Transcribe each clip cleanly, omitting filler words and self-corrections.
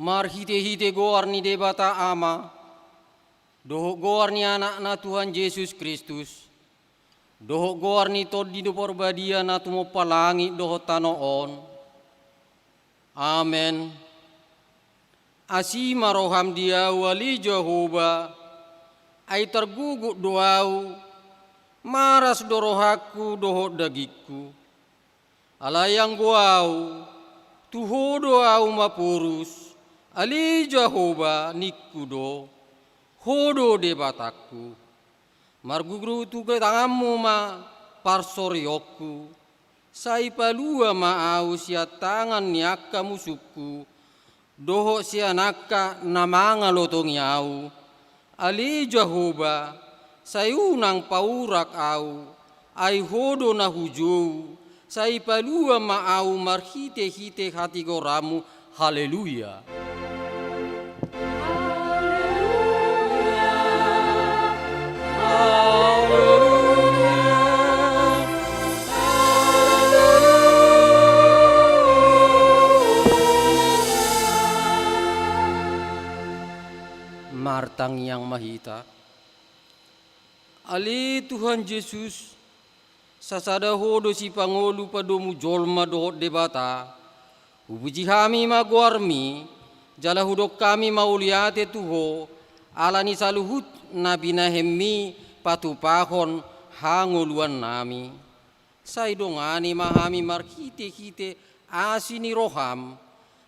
Marhite-hite goar ni debata ama, dohok goar ni anak na Tuhan Yesus Kristus, dohok goar ni todi do porbadia na tumo palangi dohok tanoon. Amen. Asima roham dia wali Jehovah, ay tergugut doau, maras dorohaku dohok dagiku. Alayang guau, tuho doau mapurus, ali Jehovah nikudo, hodo debataku. Margugru tu ke tanganmu ma parsorioku, sai palua ma au sia tangan niaka musuku, doho sia naka namanga lotong yau, ali Jehovah sai unang paurak au, ai hodo na hujou, sai palua ma au marhite-hite hati goramu, haleluya. Martang yang mahita, ali Tuhan Yesus, sasada hodo si pangolu padomu jolma dohot debata, ubuji kami maguarmi, jala hudok kami mauliate tuho, alani saluhut nabi nahemi patupahon hangoluan nami. Sai dongani mahami marhite-hite asini roham,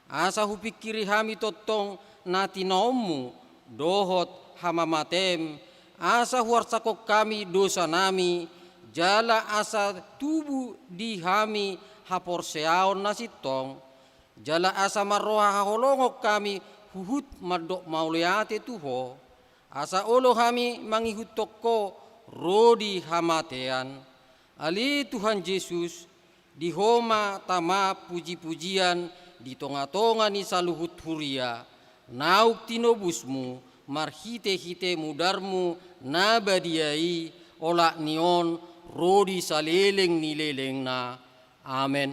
asa hupikiri hami totong nati nomu, dohot hamamatem, asa huarsakok kami dosa nami, jala asa tubuh di hami haporseaon nasitong, jala asa marroha haholongok kami huhut madok mauliate tuho, asa olo kami mangihut toko rodi hamatean, ali Tuhan Yesus di homa tama puji-pujian di tonga-tonga ni saluhut huria, nauk tinobusmu marhite-hite mudarmu nabadiai olak nion rodi saleleng ni leleng na. Amen.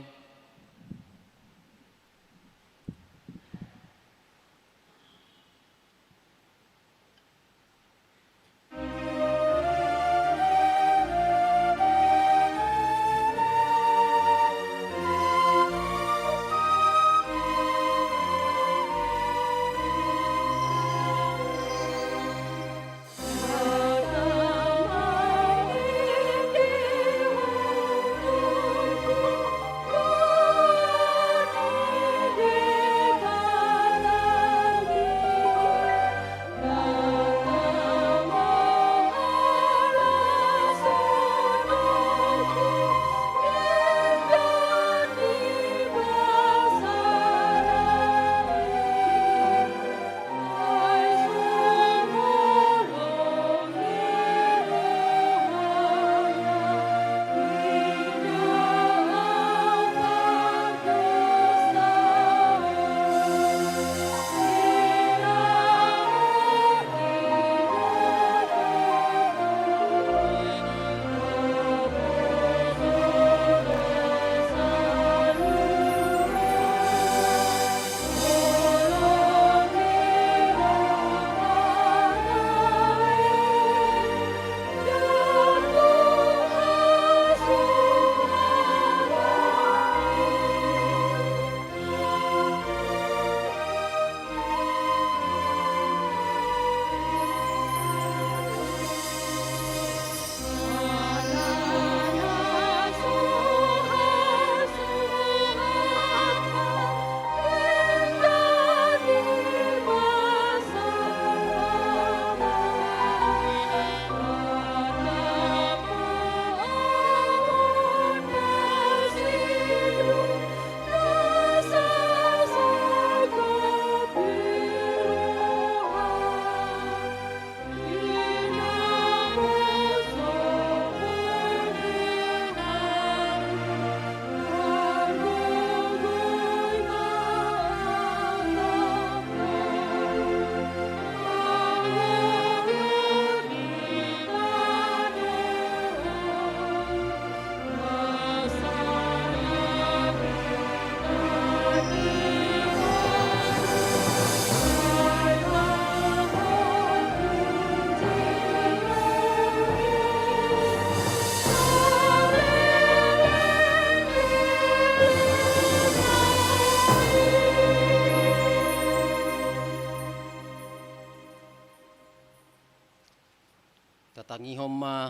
tangihomma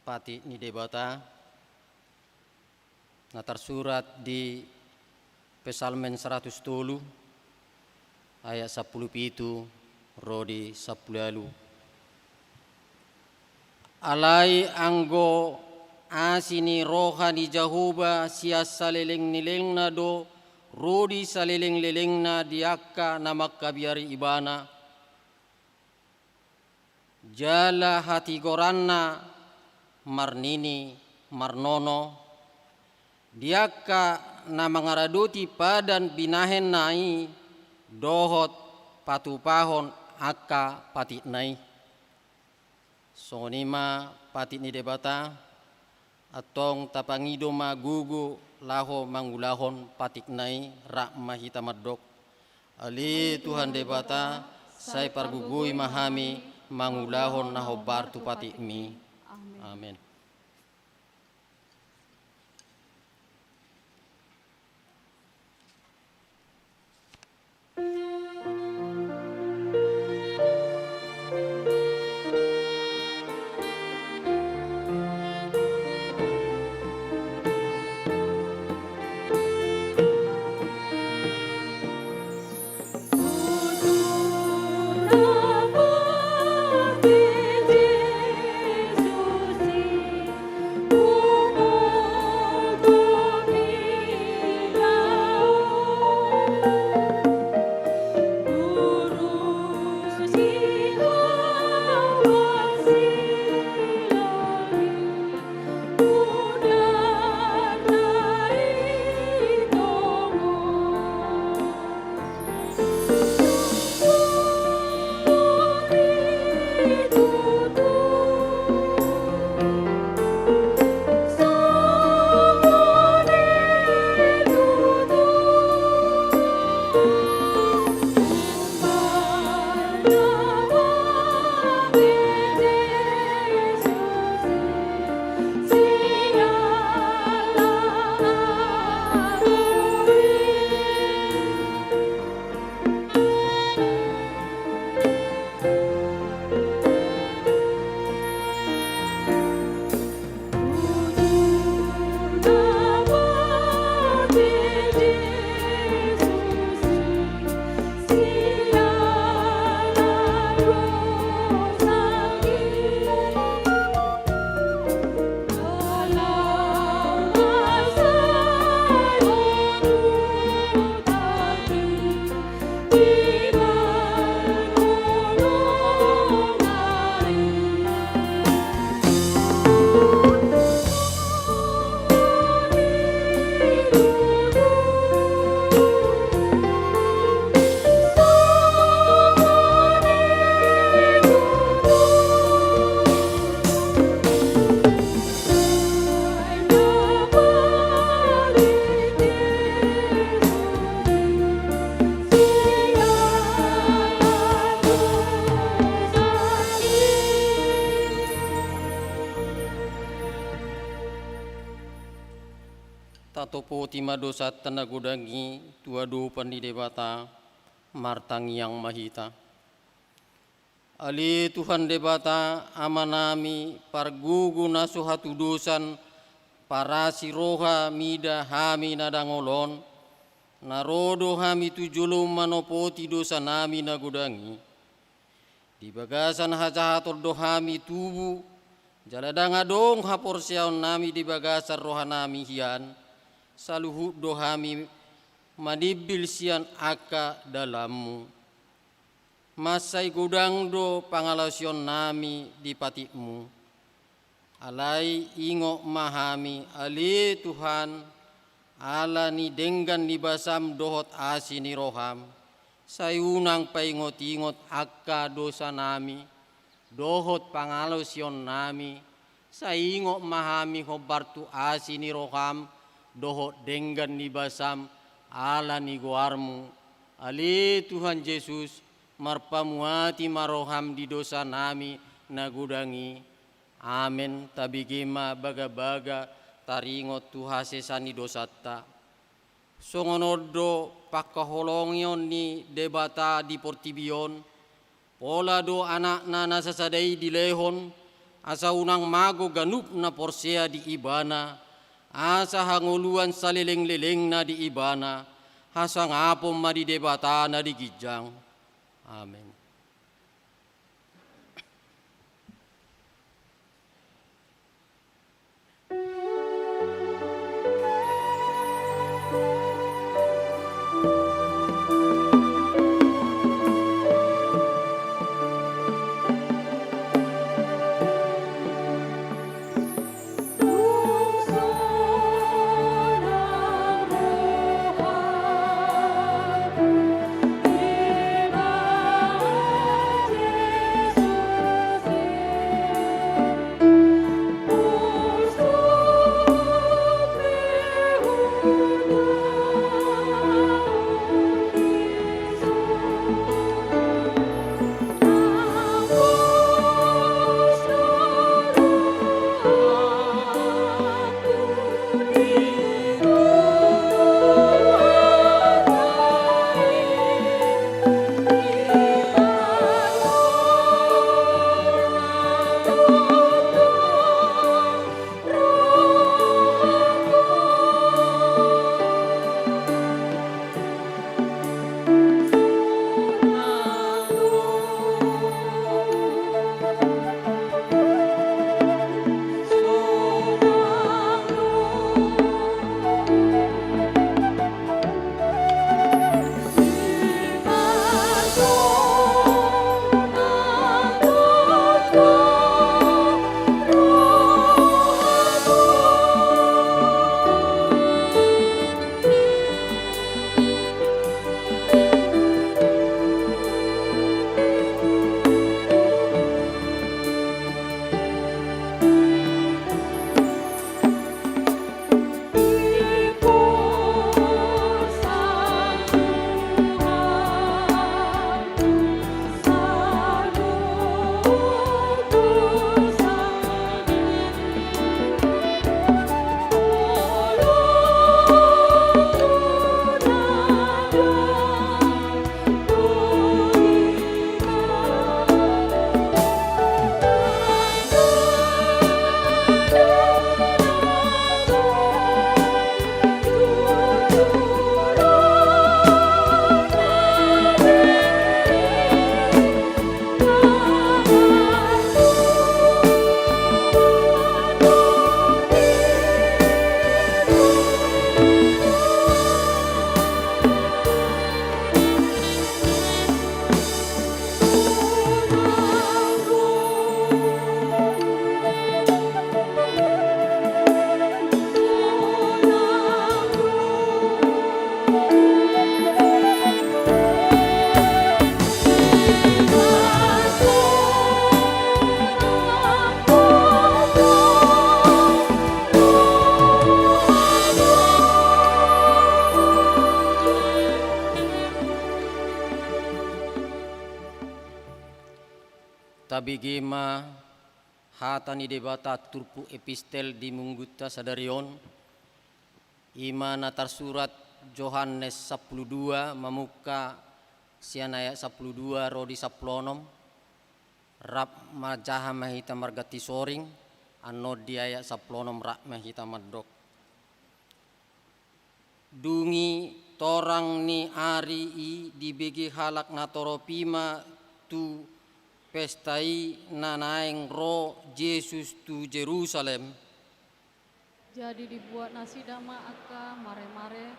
pati ni debata na tersurat di Pesalmen 110 ayat 17 rodi 10. Alai anggo asini rohani Jahoba sia saleleng-nileng na do rodi saleleng-leleng na diakka na makkabiari ibana jala hati goranna marnini marnono diakka na mangaraduti padan binahen nai dohot patupahon akka pati nai sonima pati ni debata atong tapangido magugu laho manggulahon patik nai rak mahita madok ali Tuhan debata sai pargugui mahami mangulahon naho bartu patik mi amin. Tatopo tima dosa tanagudangi tuadu pandi debata martang yang mahita. Ali Tuhan debata amanami pargugu nasu hatu dosan parasi roha mida hami nadangolon narodo hami tujulum manopoti dosa nami nagudangi. Di bagasan hajahator dohami tubu jaladanga dong haporsiaon nami di bagasan roha nami hian. Saluhu dohami madibil sian aka dalammu masai gudang do pangalasion nami di patikmu alai ingo mahami ali Tuhan ala ni denggan ni basam dohot asini roham sayunang paingot-ingot aka dosa nami dohot pangalasion nami saingo mahami hobartu asini roham doho denggan ni basam ala ni goarmu ali Tuhan Yesus marpamuati maroham di dosa nami nagudangi amin tabigima baga-baga taringot tuhasesani dosatta songonodo pakkaholongion ni debata di portibion pola do anak nana sasadai di lehon asa unang mago ganup na porsea di ibana, asa hanguluan sa leleng-leleng na di ibana, asa ngapom madidebata na di gijang. Amen. Tabigima hatani debata turpu epistel di munggutta sadarion ima natar surat Yohanes 12 mamuka sianaya 12 rodi saplonom rap majaha mahita margati soring anno diaya saplonom rak mahita maddok dungi torang ni ari i dibegi halak natoropima tu pestai nanaeng ro Yesus tu Jerusalem. Jadi dibuat nasi dama aka mare-mare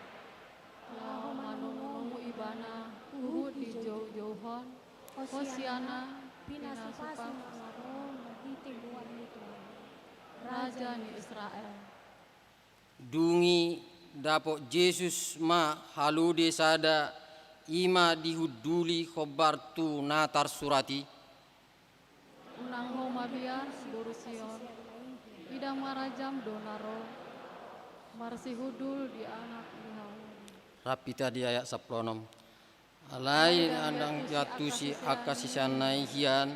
manungu ibana uhud di jauh-jauhon Hosiana pinasupang Raja ni Israel. Dungi dapok Yesus ma halude sada ima dihuduli khobar tu natar surati. Unang homa biar Borusion idang marajam donaro marsi hudul di anak ihau. Rapita di ayak saplonom. Alain andang jatusi akasisanai hian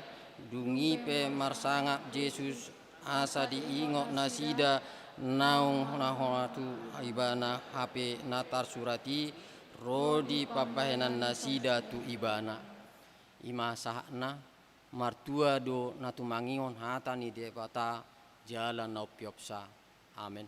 dungi pe marsangap Yesus asa diingok nasida naung nahonatu ibana hape natar surati rodi pabahenan nasida tu ibana ima sahna martua do natumangion hata ni debata jalan na piopsa. Amen.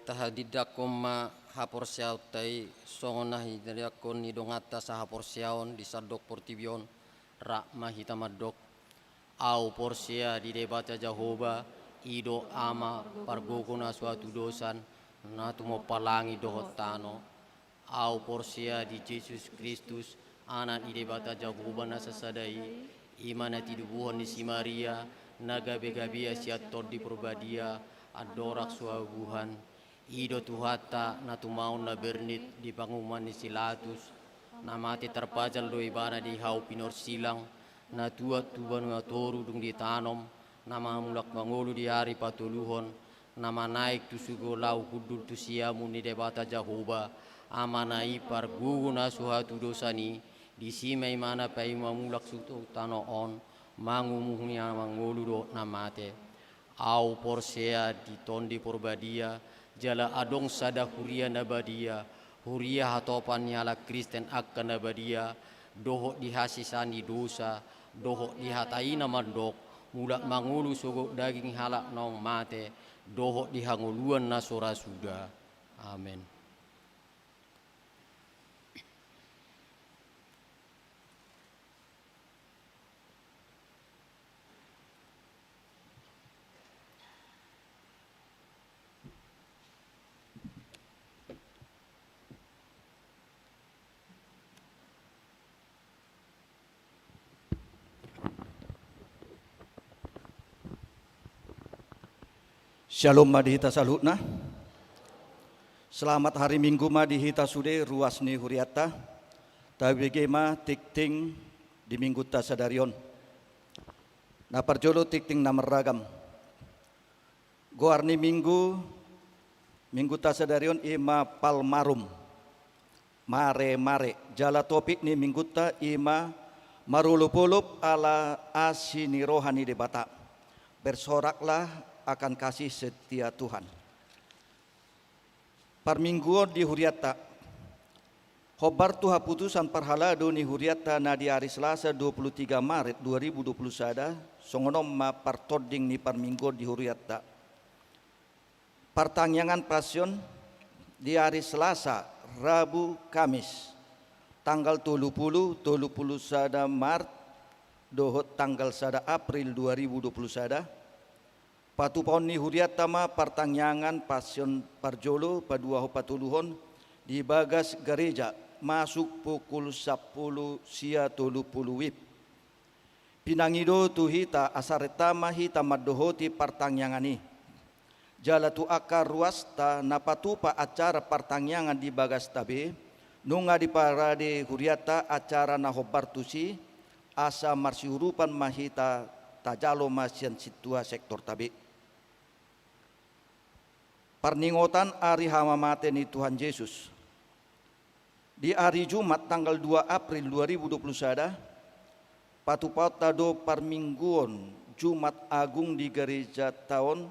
Tahadidakom ma haporsiaw tay songona hidariakon ni dongata sa haporsiaon di sadok portibion ra mahitamadok au porsia di debata Jehovah ido ama pargokona suatu dosan natumo palangi dohotano au porsia di Yesus Kristus anak di debata Jehovah na sasadai imana tidubuhon ni si Maria nagabe-gabia siator di perbadia adorak suaguhan ido tuhata na tumaon na bernit di panguman ni silatus na mati terpajal do ibana di hau pinor silang na tuat tuban na toru dung ditanom na mamulak mangulu di hari patuluhon na manaik tu sugo lau kudul tu siamu ni debata Jehovah amana ipar guna suhatu dosani di simai mana pai mamulak sutu tanoon mangumuhnya mangulu do na mate au porsea di tondi porbadia jala adong sada huria nabadia huria hatopan nyala Kristen akan nabadia dohok dihasisani dosa dohok dihataina mandok mulak mangulu sogok daging halak nong mate dohok dihanguluan nasora sudah. Amin. Shalom madihita salutna. Selamat hari Minggu madihita sude ruas ni huriata. Tabige ma tikting di Minggu ta sadarion. Na parjolo tikting na meragam. Goarni Minggu ta sadarion ima palmarum. Mare jala topik ni Minggu ta ima marulupulup ala asini rohani debata. Bersoraklah akan kasih setia Tuhan. Parmingguon di huriata. Hobar tuha putusan parhalado ni huriata na di hari Selasa 23 Maret 2021 songonom ma partoding ni parmingguon di huriata. Partangyangan pasion di hari Selasa, Rabu, Kamis. Tanggal 30 sada Maret dohot tanggal sada April 2021. Patupon ni huriatama partangyangan pasion parjolo padua patuluhon di bagas gereja masuk pukul 10 sia 30 wib. Pinangido tuhita asaretama hita madohoti partangyangani. jala tu akar ruas ta napatupa acara pertanyaan di bagas tabe nunga di parade huriata acara na hobartusi asa marsiurupan mahita tajalo masian situa sektor tabe. Perningotan hari hamamate ni Tuhan Yesus. Di hari Jumat tanggal 2 April 2021, patupauta do parmingguon Jumat Agung di gereja tahun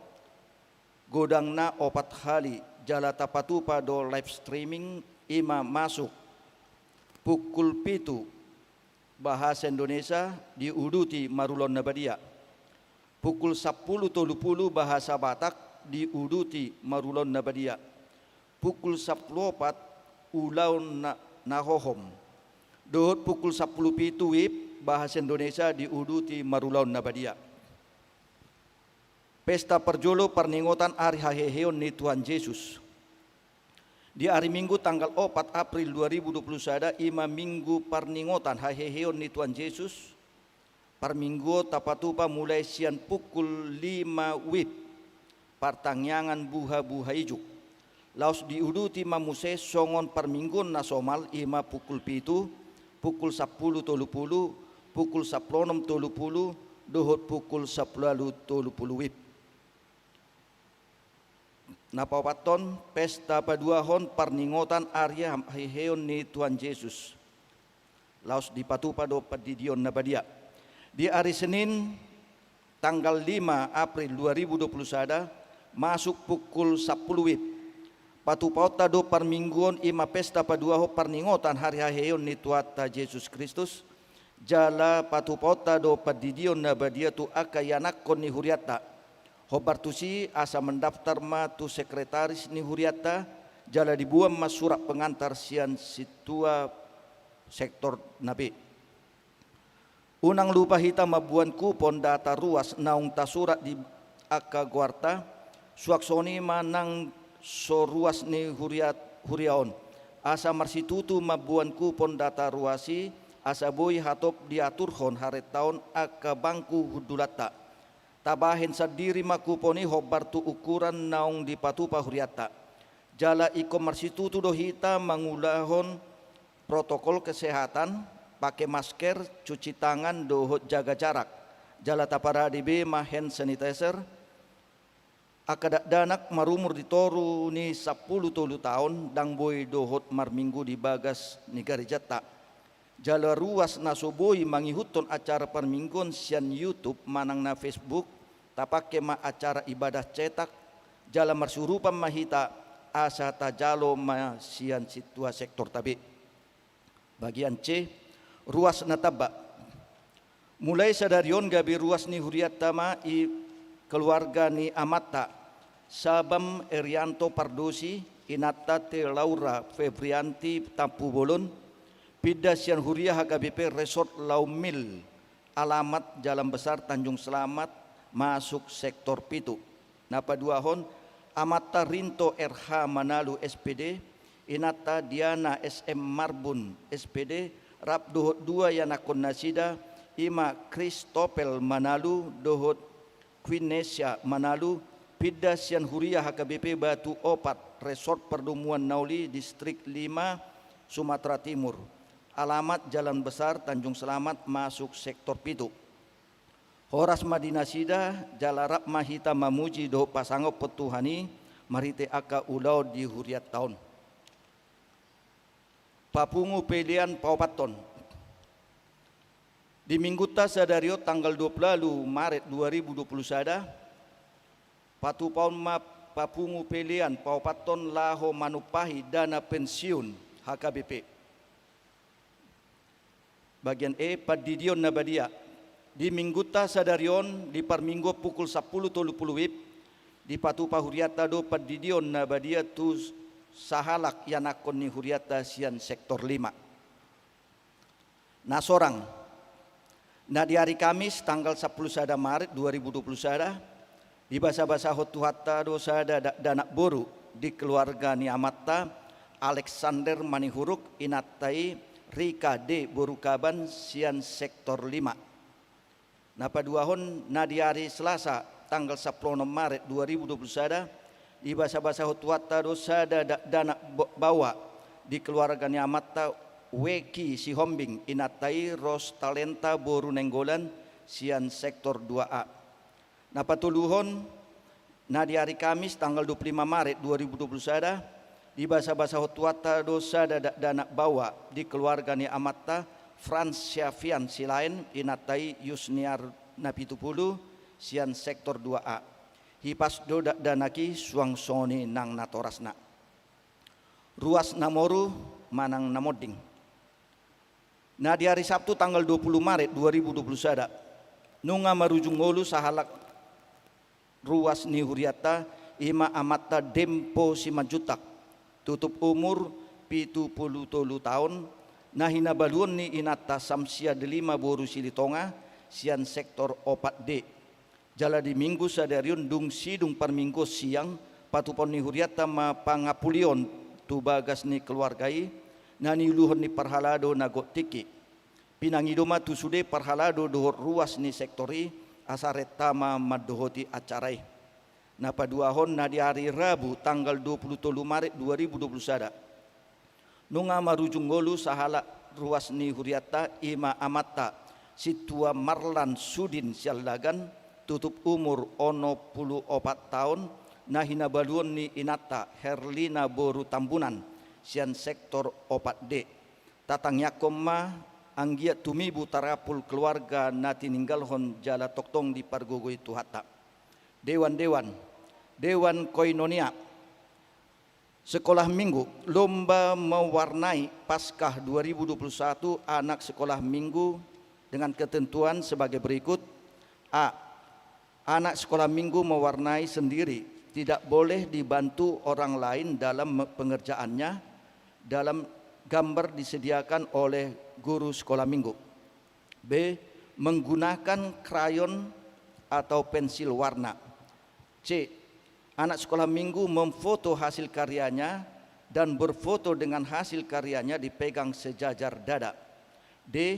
godangna 4 hari jala tapatupa do live streaming ima masuk pukul 7 bahasa Indonesia diuduti Marulon Nabadia. Pukul 10.30 bahasa Batak diuduti Marulon Nabadia. Pukul 10.04 ulaun nahohom. Dohot pukul 10.07 wib bahasa Indonesia diuduti Marulon Nabadia. Pesta perjolo perningotan hari haheheon ni Tuhan Yesus. Di hari Minggu tanggal 4 April 2021 ima minggu perningotan haheheon ni Tuhan Yesus. Perminggu tapatupa mulai sian pukul 5 wib. Pertanyaan buha-buha ijuk. Laos diuduti mamuse songon perminggun nasomal ima pukul 7, pukul 10.30, pukul 16.30, dohot pukul 10.30 wib. Napawaton pesta paduahon perningotan Arya Heheon ni Tuhan Yesus. Laos dipatupa do padidion nabadia. Di hari Senin tanggal 5 April 2021 masuk pukul 10 wib. Patupauta do permingguan ima pesta paduaho perningotan hari haheon ni Tuata Yesus Kristus jala patupauta do padidion nabadia tu akayanakon ni huriata hobartusi asa mendaftar ma tu sekretaris ni huriata jala dibuam mas surat pengantar sian situa sektor nabi. Unang lupa hitam mabuan kupon data ruas naung ta surat di aka guarta suaksoni manang so ruas ni huriaon asa marsitutu mabuan kupon data ruasi asa boy hatop diaturhon hari tahun aka bangku hudulata tabahin sadiri makuponi hobartu ukuran naung di patupa huriata jala iko marsitutu dohita mangulahon protokol kesehatan pakai masker cuci tangan dohot jaga jarak jala tapara dibe ma hand sanitizer akadak danak marumur di toru ni 10 tahun dang boy dohot marminggu di bagas ni garejata jala ruas nasoboi mangihuton acara permingguan sian YouTube manang na Facebook tapake ma acara ibadah cetak jala marsurupan mahita asa tajalo ma sian situa sektor tabi. Bagian C ruas nataba mulai sadarion gabi ruas ni huriat tama i keluarga ni Amata Sabam Erianto Pardosi Inata Te Laura Febrianti Tampu Bolon Pida Sian Huria HKBP Resort Laumil alamat Jalan Besar Tanjung Selamat masuk sektor Pitu. Napa duahon Amata Rinto RH Manalu SPD Inata Diana SM Marbun SPD Rap dohot 2 Yanakon Nasida Ima Kristopel Manalu dohot Queenesia Manalu Pida Sian Huria HKBP Batu Opat Resort Perdumuan Nauli Distrik 5 Sumatera Timur alamat Jalan Besar Tanjung Selamat masuk sektor Pitu. Horas Madinasida Jalarap Mahita Mamuji do Pasangop Petuhani Marite Aka Ulau di Huriat Tahun Papungu Pelian Paupaton. Di minggu tasadario tanggal 20 Maret 2021 patupaun ma papungu pelian paupaton laho manupahi dana pensiun HKBP. Bagian E padidion nabadia. Di minggu tasadarion di parminggu pukul 10.30 wib di patupa huriata do padidion nabadia tu sahalak yanakon ni huriata sian sektor 5. Nasorang nah di hari Kamis tanggal 10 Maret 2021 di basa-basa hotuhata dosa danak boru di keluarga ni Amata Alexander Manihuruk Inatai Rika D Borukaban sian sektor 5. Napa duahon nah di hari Selasa tanggal 10 Maret 2021 di basa-basa hutuata dosa dana bawa di keluarga ni amatta weki si hombing inatai ros talenta boru nenggolan sian sektor 2A. Na patuluhon na di hari Kamis tanggal 25 Maret 2021 di basa-basa hutuata dosa dana bawa di keluarga ni amatta Frans Syafian silain inatai Yusniar Napitupulu sian sektor 2A. Hipas do danaki suang soni nang natorasna. Ruas namoru manang namoding. Nah di hari Sabtu tanggal 20 Maret 2021 nunga marujung ngolu sahalak ruas ni huriata ima amatta dempo simajutak tutup umur 70 tahun nahina baluon ni inata samsia delima boru silitonga sian sektor 4D jala di minggu sadarion dung sidung par minggu siang patupon ni huriata ma pangapulion tu bagas ni keluargai nani luhon ni parhalado nago tiki pinangidoma tu sude parhalado dohor ruas ni sektori asaretama madohoti acarai. Na paduahon na di hari Rabu tanggal 23 Maret 2021 nunga marujung ngolu sahala ruas ni huriata ima amatta situa Marlan Sudin sialagan tutup umur 84 tahun na hinabaluon ni inata Herlina Boru Tambunan sian sektor 4D tatang yakoma anggia tumibu tarapul keluarga na tininggalhon jala toktong di pargogoi tuhata. Dewan Koinonia Sekolah Minggu lomba mewarnai Paskah 2021 anak sekolah minggu dengan ketentuan sebagai berikut. A. Anak sekolah minggu mewarnai sendiri, tidak boleh dibantu orang lain dalam pengerjaannya dalam gambar disediakan oleh guru sekolah minggu. B. Menggunakan krayon atau pensil warna. C. Anak sekolah minggu memfoto hasil karyanya dan berfoto dengan hasil karyanya dipegang sejajar dada. D.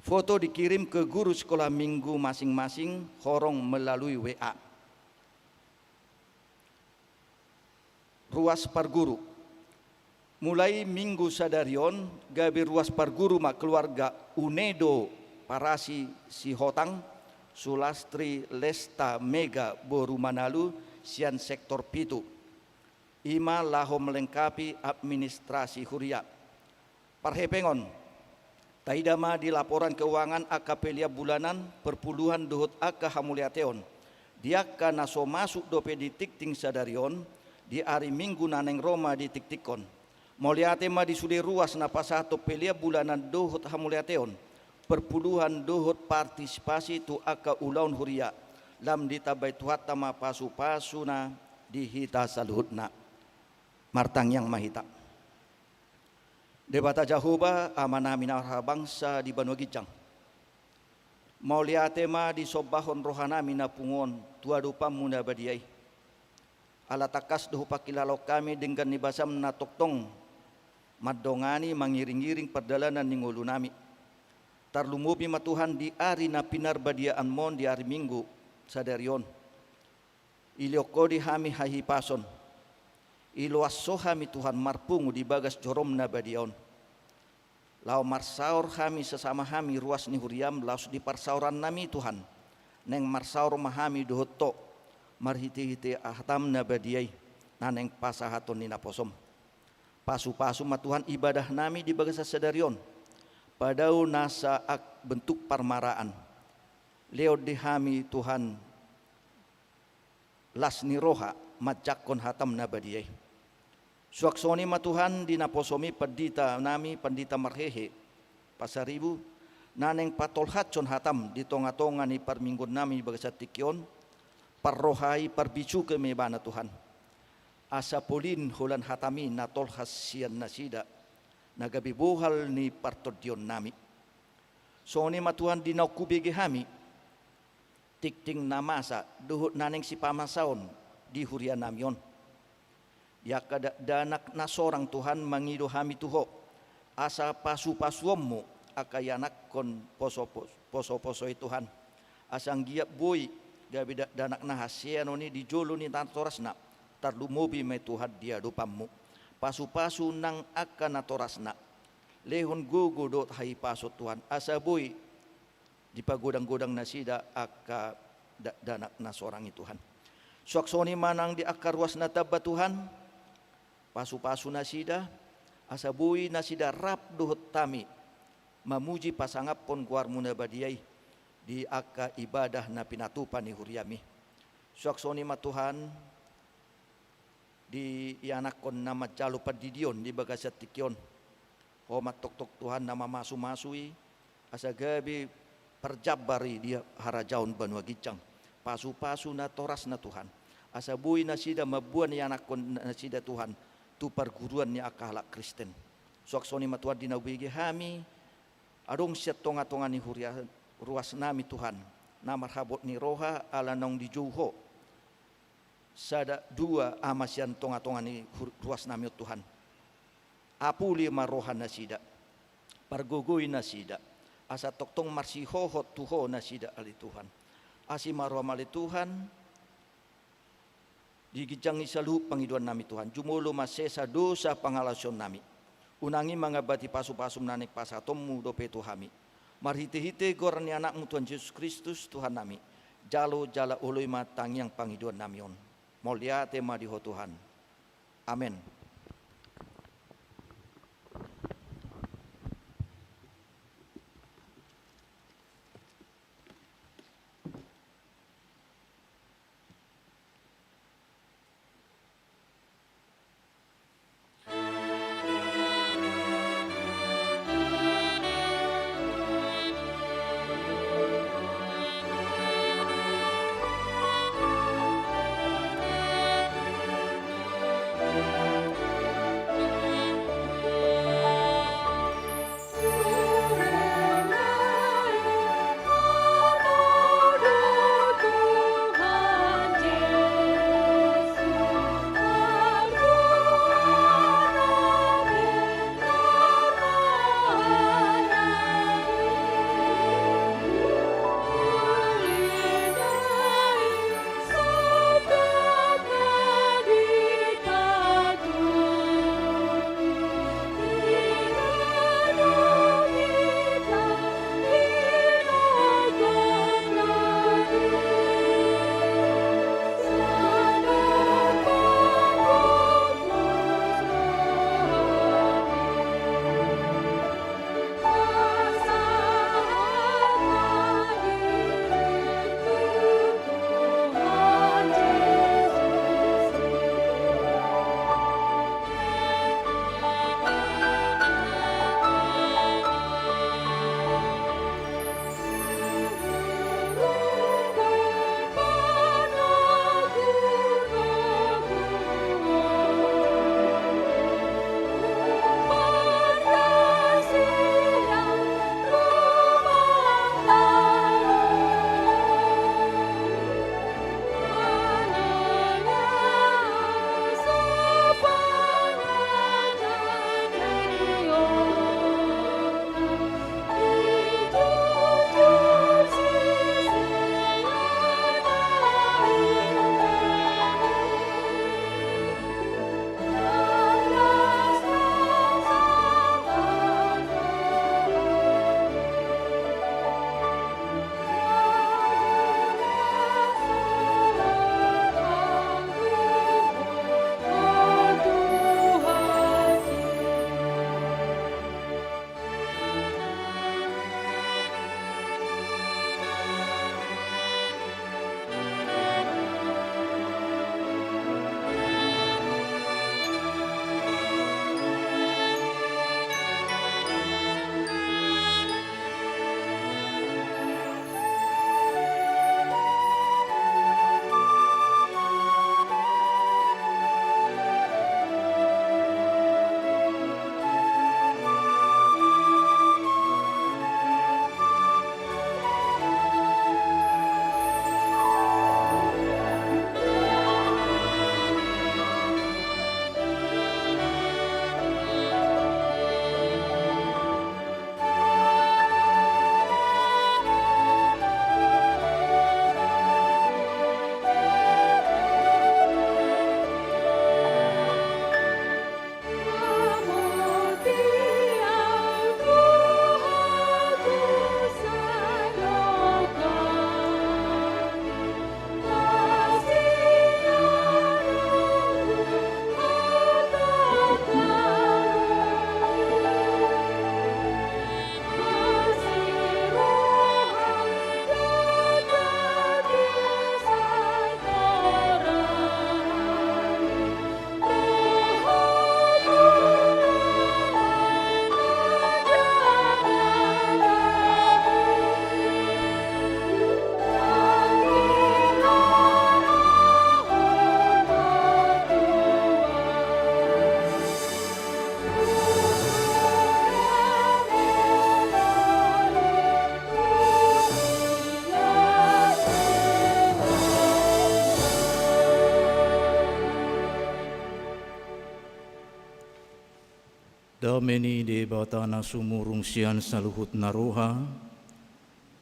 Foto dikirim ke guru sekolah minggu masing-masing horong melalui WA. Ruas parguru. Mulai minggu sadarion gabi ruas parguru mak keluarga Unedo Parasi Sihotang Sulastri Lesta Mega Boru Manalu sian sektor pitu. Ima laho melengkapi administrasi huria. Parhepengon taidama di laporan keuangan akapelia bulanan perpuluhan dohot aka hamuliateon. Diaka naso masuk dope di tikting sadarion di hari minggu naneng Roma di tiktikon. Moliate ma di sude ruas napasato pelia bulanan dohot hamuliateon. Perpuluhan dohot partisipasi tu aka ulaun huria. Lam ditabai tuhata ma pasu-pasu na dihita saluhutna. Martang yang mahita. Debata Jahoba amana minarha bangsa di Banu Gijang. Mauliate ma di sobahon rohana mina pungon tua dupa muna badiai. Ala takas dohu pakilalo kami dengan nibasam na toktong madongani mangiring-iring perdalanan ningulu nami. Tarlumubi matuhan di ari na pinar badiaan mon di hari minggu sadarion. Ilioko di hami hahi pason. Iluaso hami Tuhan marpungu di bagas jorom na badiaon. Lau marsaur hami sesama hami ruas ni huriam laus di parsauran nami Tuhan. Neng marsaur mahami dohoto marhiti-hiti ahtam na badiai. Naneng pasahaton nina posom. Pasu-pasu matuhan ibadah nami di bagas sadarion. Padau nasa bentuk parmaraan. Leo di hami Tuhan lasni roha majakon hatam na badiai. Suaksoni matuhan di naposomi pendita nami pendita marhehe pasaribu naneng patol hatson hatam di tonga-tonga ni parminggon nami bagasat tikyon parrohai parbicu kemebana Tuhan asa polin holan hatami natol hasian nasida nagabi bohal ni partodion nami soni matuhan di naukubege hami tikting namasa duhut naneng si pamasaon di hurian namion. Ya kada danak na sorang Tuhan mangido hami tuho asa pasu-pasuommu akayanak kon poso-poso Tuhan asang giap boy gabi danak na hasiano ni di jolo ni tantorasna tarlumobi may Tuhan dia dopamu. Pasu-pasu nang akan natorasna. Lehon gugu dot hai pasot Tuhan. Asaboy di pagodang-godang nasida aka danak na seorang Tuhan. Suaksoni manang di akar ruas na taba Tuhan. Pasu-pasu nasida. Asaboy nasida rap dohot tami. Mamuji pasangapon guar munabadiay. Di aka ibadah na pinatupan ni huriami. Suaksoni ma Tuhan. Di ianak kon nama jalo padidion di bagasat tikyon. Homat tok-tok Tuhan nama masu-masui. Asa gabi perjabari dia harajaun banua gicang. Pasu-pasu na toras na Tuhan. Asa bui na sida mabuan ni anak kon na sida Tuhan. Tu perguruan ni akala Kristen. Suaksoni ma Tuhan dinawigi hami. Adong siat tonga-tonga ni huria ruas nami Tuhan. Namar habot ni roha ala nong di juho. Sada dua amasian tonga-tonga ni ruas nami Tuhan. Apuli marohan na sida. Pargugui na sida. Asa toktong marsihohot tuho na sida ali Tuhan. Asi maroham ali Tuhan. Digijang isalu pangiduan nami Tuhan. Jumulo masesa dosa pangalason nami. Unangi mangabati pasu-pasum nanik pasatomu dope Tuhami. Marhite-hite gorani anakmu Tuhan Yesus Kristus Tuhan nami. Jalo jala uloi matang yang pangiduan nami on. Mulia tema diho Tuhan. Amin. Dameni de batana sumurung sian saluhut naroha,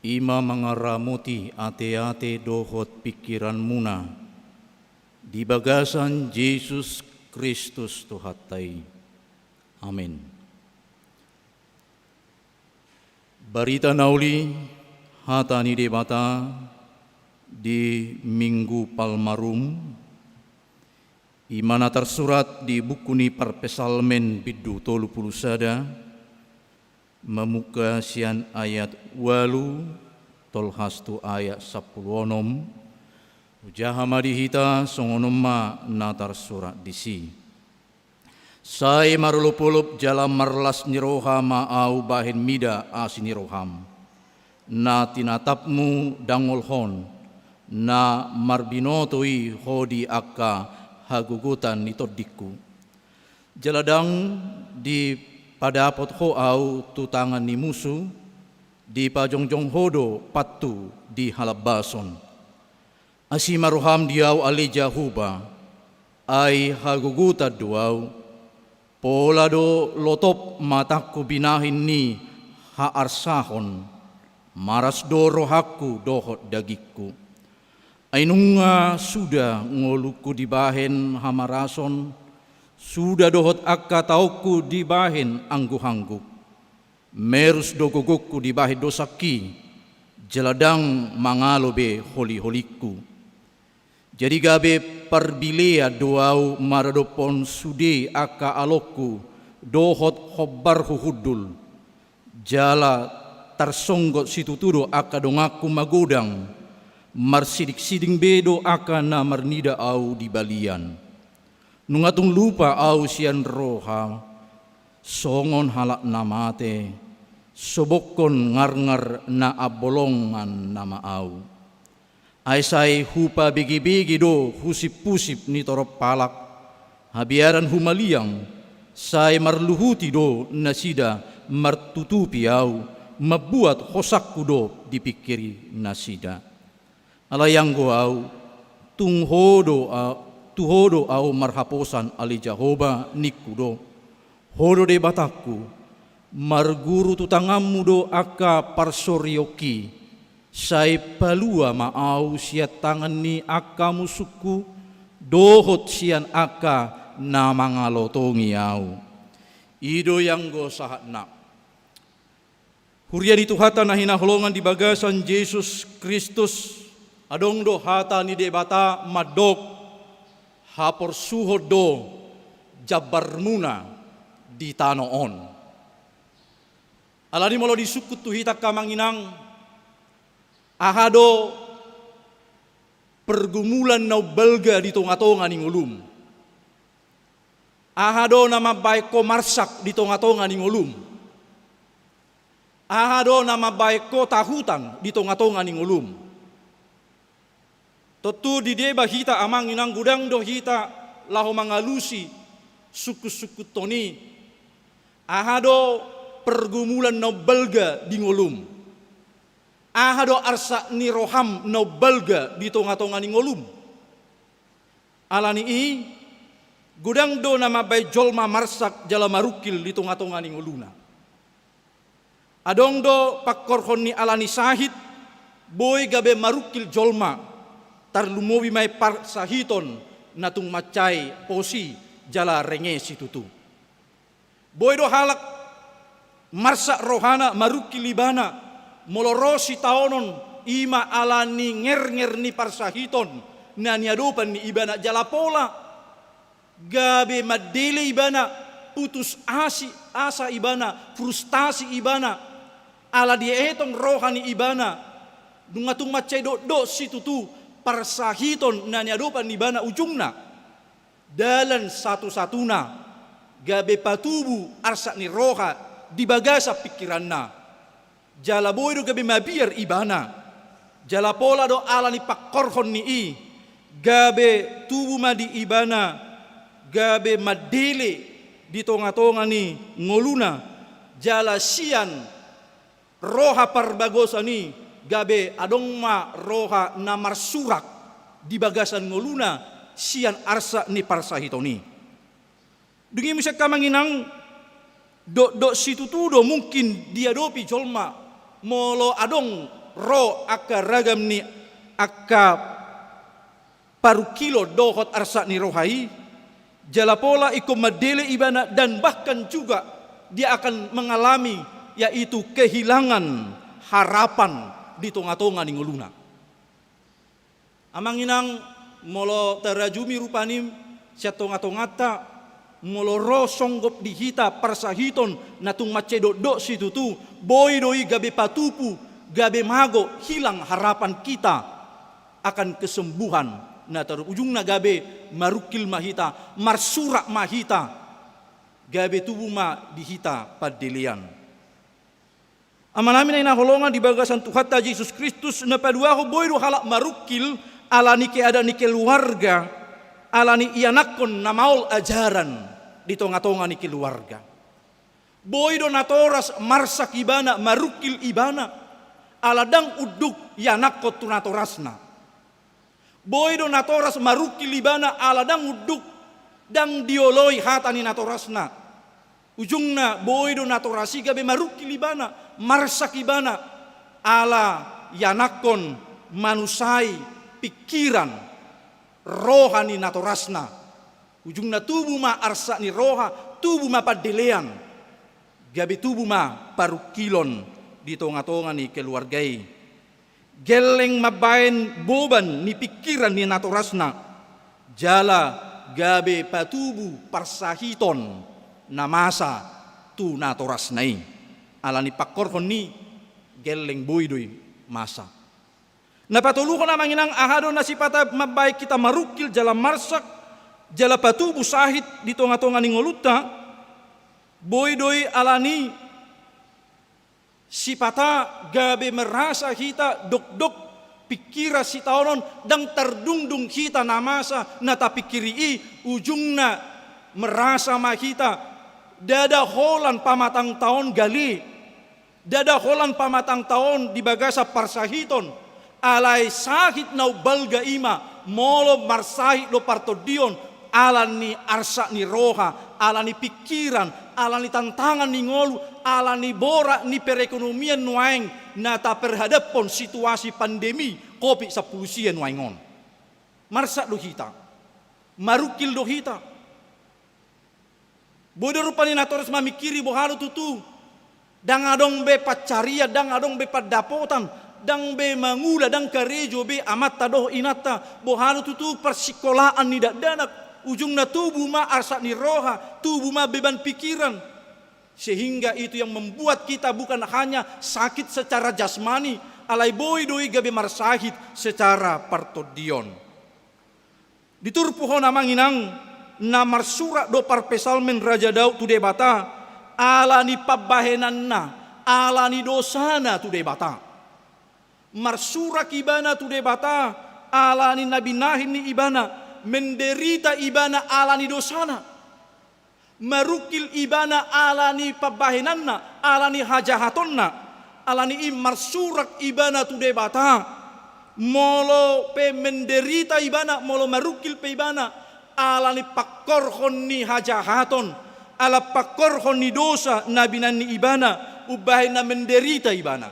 ima mangaramuti ate-ate dohot pikiran muna, di bagasan Yesus Kristus Tuhatai. Amin. Barita nauli hatani de bata di Minggu Palmarum, imana tersurat di buku ni Parpesalmen bidu 30 memuka sian ayat 8 tolhastu ayat 10 ujaha madihita songonoma natar surat disi. Sai marulupulup jalam marlas niroha ma'au bahin mida asiniroham. Na tinatapmu dangolhon, na marbinotoi hodi akka hagugutan nitodiku. Jaladang di padapot hoau tutangan ni musuh, di pajongjong hodo patu di halabason. Asimaruham diau alija huba, ay haguguta duau, polado lotop mataku binahin ni haarsahon, maras do rohaku dohot dagiku. Ainunga sudah ngoluku dibahen hamarason, sudah dohot akka tauku dibahen anggu-anggu. Merus dogogoku dibahe dosaki, jeladang mangalobe holi-holiku. Jadi gabe perbilea doau maradopon sude akka aloku, dohot hobbar huhudul. Jala tarsonggot situtudo akka dongaku magodang, marsidik-siding bedo aka na marnida au di balian. Nungatung lupa au sian roha, songon halak namate, sobokon ngar-ngar na abolongan nama au. Aisai hupa bigi-bigi do husip-pusip ni torop palak, habiaran humaliang, sai marluhuti do nasida martutupi au, mabuat hosakku do dipikiri nasida. Alayang go au, tuhodo au marhaposan ali Jahoba nikudo, hodo de bataku, marguru tutangamu do aka parsorioki, sai palua maau siat tangan ni aka musuku, dohot sian aka na mangalotongi au. Ido yang go sahatna. Hurian itu hata na hinaholongan di bagasan Yesus Kristus, adong do hata ni debata madok, hapor suhod do jabarmuna di tanoon. Alani molo disukut tuhita kamanginang, ahado pergumulan na belga di tonga-tonga ning ulum. Ahado nama baik ko marsak di tonga-tonga ning ulum. Ahado nama baik ko tahutang di tonga-tonga ning ulum. Totu di deba hita amang inang gudang do hita laho mangalusi suku-suku toni. Ahado pergumulan na belga di ngulum. Ahado arsa ni roham no balga di tonga-tonga ni ngolum. Alani i gudang do nama bay jolma marsak jala marukil di tonga-tonga ni ngoluna. Adong do pakkorhon ni alani sahid boy gabe marukil jolma tarlumowi may par sahiton natung macai posi jala renge situtu. Boy do halak marsak rohana marukil libana molorosi taonon ima alani nger-nger ni parsahiton na niadopan ni ibana jalapola gabe madele ibana putus asa ibana frustasi ibana ala dia etong rohani ibana dungatung macai do situtu parsahiton na niadopan ni ibana ujungna dalan satu-satuna gabe patubu arsa ni roha di bagasa pikiranna. Jala boy do gabe mabiar ibana, jala pola do ala ni pakkorhon ni i, gabe tubu madi ibana, gabe madele di tonga-tonga ni ngoluna, jala sian roha parbagosa ni, gabe adong ma roha namar surak di bagasan ngoluna, sian arsa ni parsahitoni. Dungi misyak kamanginang Dok situ tudo mungkin dia dopi jolma molo adong ro aka ragam ni aka paru kilo dohot arsa ni rohai jala pola iko madele ibana, dan bahkan juga dia akan mengalami yaitu kehilangan harapan di tonga-tonga ni ngoluna. Amang inang molo terajumi rupani sia tonga-tongata molo ro songgop dihita parsahiton natung macedo do situ tu boy doi gabe patupu gabe mago hilang harapan kita akan kesembuhan na terujungna gabe marukil mahita marsurak mahita gabe tubuh ma dihita padelian. Amanamin na holongan di bagasan Tuhan ta Yesus Kristus na paduaho boy do halak marukil alani ke ada ni keluarga alani ianakon na maul ajaran di tonga-tonga ni keluarga. Boy do natoras marsak ibana marukil ibana aladang uduk yanakot tunatorasna. Boy do natoras marukil ibana aladang uduk dang dioloi hatani natorasna. Ujungna boy do natorasi gabe marukil ibana marsak ibana ala yanakon manusai pikiran rohani natorasna. Ujungna tubuh ma arsa ni roha, tubuh ma padelean. Gabi tubuh ma parukilon di tonga-tonga ni keluargai. Geleng mabain boban ni pikiran ni natorasna. Jala gabe patubu parsahiton namasa tu natorasnai. Alani pakorhon ni geleng boydoi masa. Napatuluhon namang inang ahado nasipata mabaik kita marukil jala marsak jala patubu sahit di tonga-tonga ni ngoluta boy doi alani sipata gabe merasa kita dok-dok pikira si taonon dang terdungdung kita namasa nata pikiri ujungna merasa mahita dada holan pamatang tahun gali dada holan pamatang tahun di bagasa parsahiton alai sahit nau balga ima molo marsahit lo partodion alani arsa ni roha, alani pikiran, alani tantangan ni ngolu, alani bora ni perekonomian nuaing, nata perhadapon situasi pandemi COVID-19 nuaingon. Marsa do hita, marukil do hita. Bodo rupani natores mamikiri bohalo tutu, dang adong be pacaria, dang adong be padapotan, dang be mangula, dang karejo be amat tadoh inata, bohalo tutu persikolaan ni danak. Ujungna tubuh ma arsa ni roha, tubuh ma beban pikiran. Sehingga itu yang membuat kita bukan hanya sakit secara jasmani, alai boy doi gabe marsahit secara partodion. Diturpuho namang inang na marsura do parpesalmen Raja Daud tu debata, alani pabahenanna, alani dosana tu debata. Marsura kibana tu debata, alani nabi nahin ni ibana, menderita ibana alani dosana, marukil ibana alani pabahenanna, alani hajahatonna, alani marsurak ibana tu debata, molo pe menderita ibana, molo marukil pe ibana, alani pakorhon ni hajahaton, ala pakorhon ni dosa nabinan ni ibana, ubahina menderita ibana,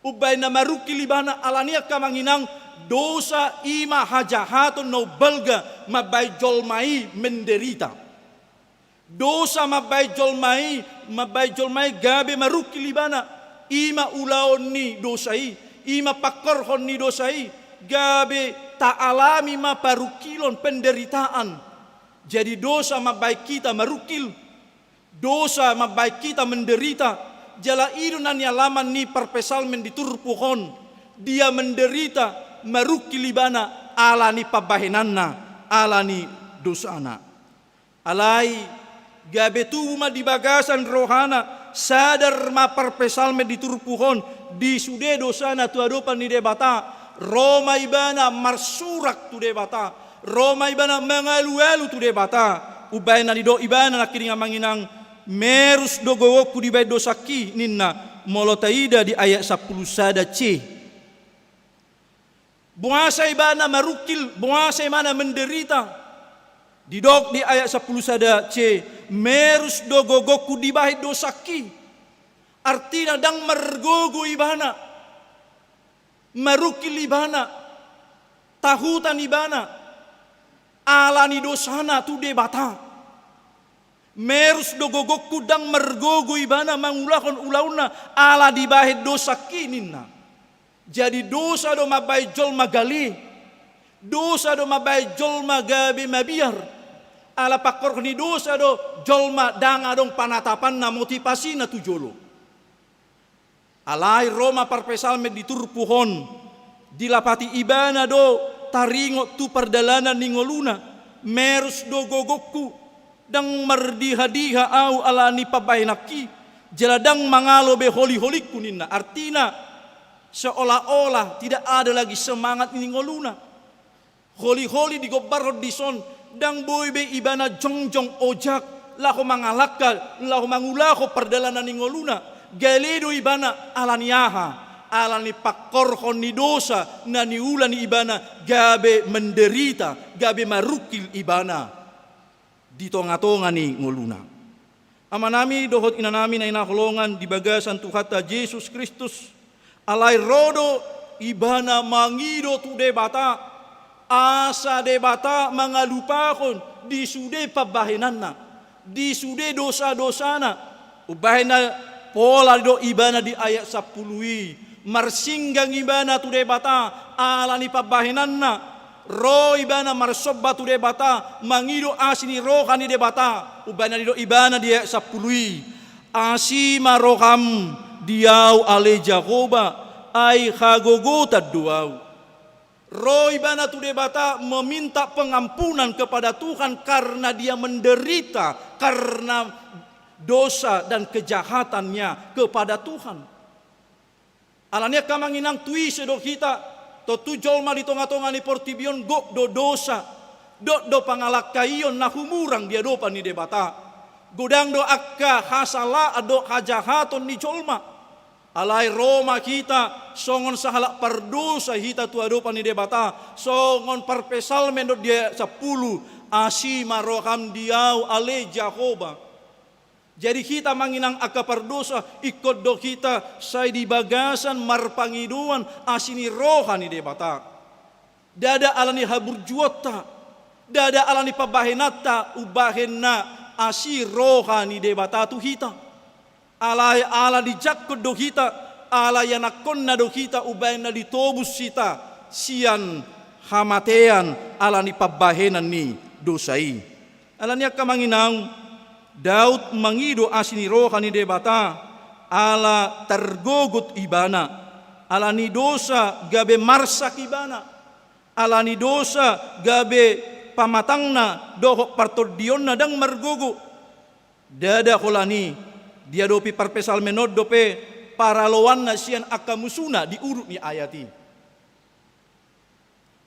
ubahina marukil ibana, alani akamanginang dosa ima hajahatun no balga mabai jolmai menderita. Dosa mabai jolmai gabe marukil ibana ima ulaon ni dosai, ima pakorhon ni dosai, gabe ta'alami ma parukilon penderitaan. Jadi dosa mabai kita marukil, dosa mabai kita menderita. Jala idunan yalaman ni perpesalmen diturpuhon, dia menderita marukil ibana alani pabahenanna alani dosana. Alai gabe tubuh ma di bagasan rohana sadar ma perpesalme diturpuhon di sude dosana tu adopan ni debata Roma ibana marsurak tu debata Roma ibana mengalu-alu tu debata ubaina ni do ibana nakiringa manginang merus dogowoku di bai dosaki ninna molotaida di ayat 10 sada C. Buasa ibana marukil, buasa ibana menderita. Didok di ayat 10 sada C, merus dogogoku dibahit dosaki. Artinya dang mergogo ibana, marukil ibana, tahutan ibana, alani dosana tu debata. Merus dogogoku dang mergogo ibana mangulakon ulauna ala dibahit dosaki ninna. Jadi dosa do mabai jol magali, dosa do mabai jol magabe mabiar. Ala pakor ni dosa do jolma danga dong panatapan na motivasi na tu jolo. Alai Roma parpesalme diturpuhon dilapati ibana do taringo tu perdalanan ningoluna merus do gogokku dang mardiha-diha au ala ni pabainaki jeladang mangalo be holi-holi kunina. Artina seolah-olah tidak ada lagi semangat ningoluna. Holi-holi digobar dison dang boy be ibana jongjong ojak lako mangalakal lako mangulako perdalanan ningoluna galedo ibana alaniaha alani pakorhon ni dosa na niulan ni ibana gabe menderita gabe marukil ibana di tonga-tonga ni ngoluna. Amanami dohot inanami na inakolongan di bagasan Tuhata Yesus Kristus alai rodo ibana mangido tu debata asa debata mangalupakon di sude pabahinanna di sude dosa-dosana ubahina pola do ibana di ayat 10 marsinggang ibana tu debata alani pabahinanna ro ibana marsobba tu debata mangido asini rohani debata ubahina do ibana di ayat 10 asima roham diau ale Jakoba ai khagogota duau. Roh ibana tu debata meminta pengampunan kepada Tuhan karena dia menderita karena dosa dan kejahatannya kepada Tuhan. Alania kamanginang tui sedo kita to tujol ma di tonga-tonga ni portibion gok do dosa do pangalakaion na humurang dia dopa ni debata. Godang do akka hasala ado hajahaton ni jolma. Alai Roma kita songon sahalak pardosa hita tu adopan ni debata songon parpesal mendo dia 10 asima roham diau ale Jakoba. Jadi kita manginang aka pardosa ikut do kita sai di bagasan marpangiduan asini rohani debata. Dada alani haburjuota, dada alani pabahenata ubahenna asi rohani debata tu hita. Ala dijakut do kita ala yanakonna do kita ubaina ditobus sita sian hamatean ala ni pabahenan ni dosai ala niya kamanginang Daud mangido asini rohani debata ala tergogut ibana ala ni dosa gabe marsak ibana ala ni dosa gabe pamatangna dohok partodionna dang margogo dada kolani dia dopi parpesal menod dope paralowan na sian akamusuna diurut ni ayati.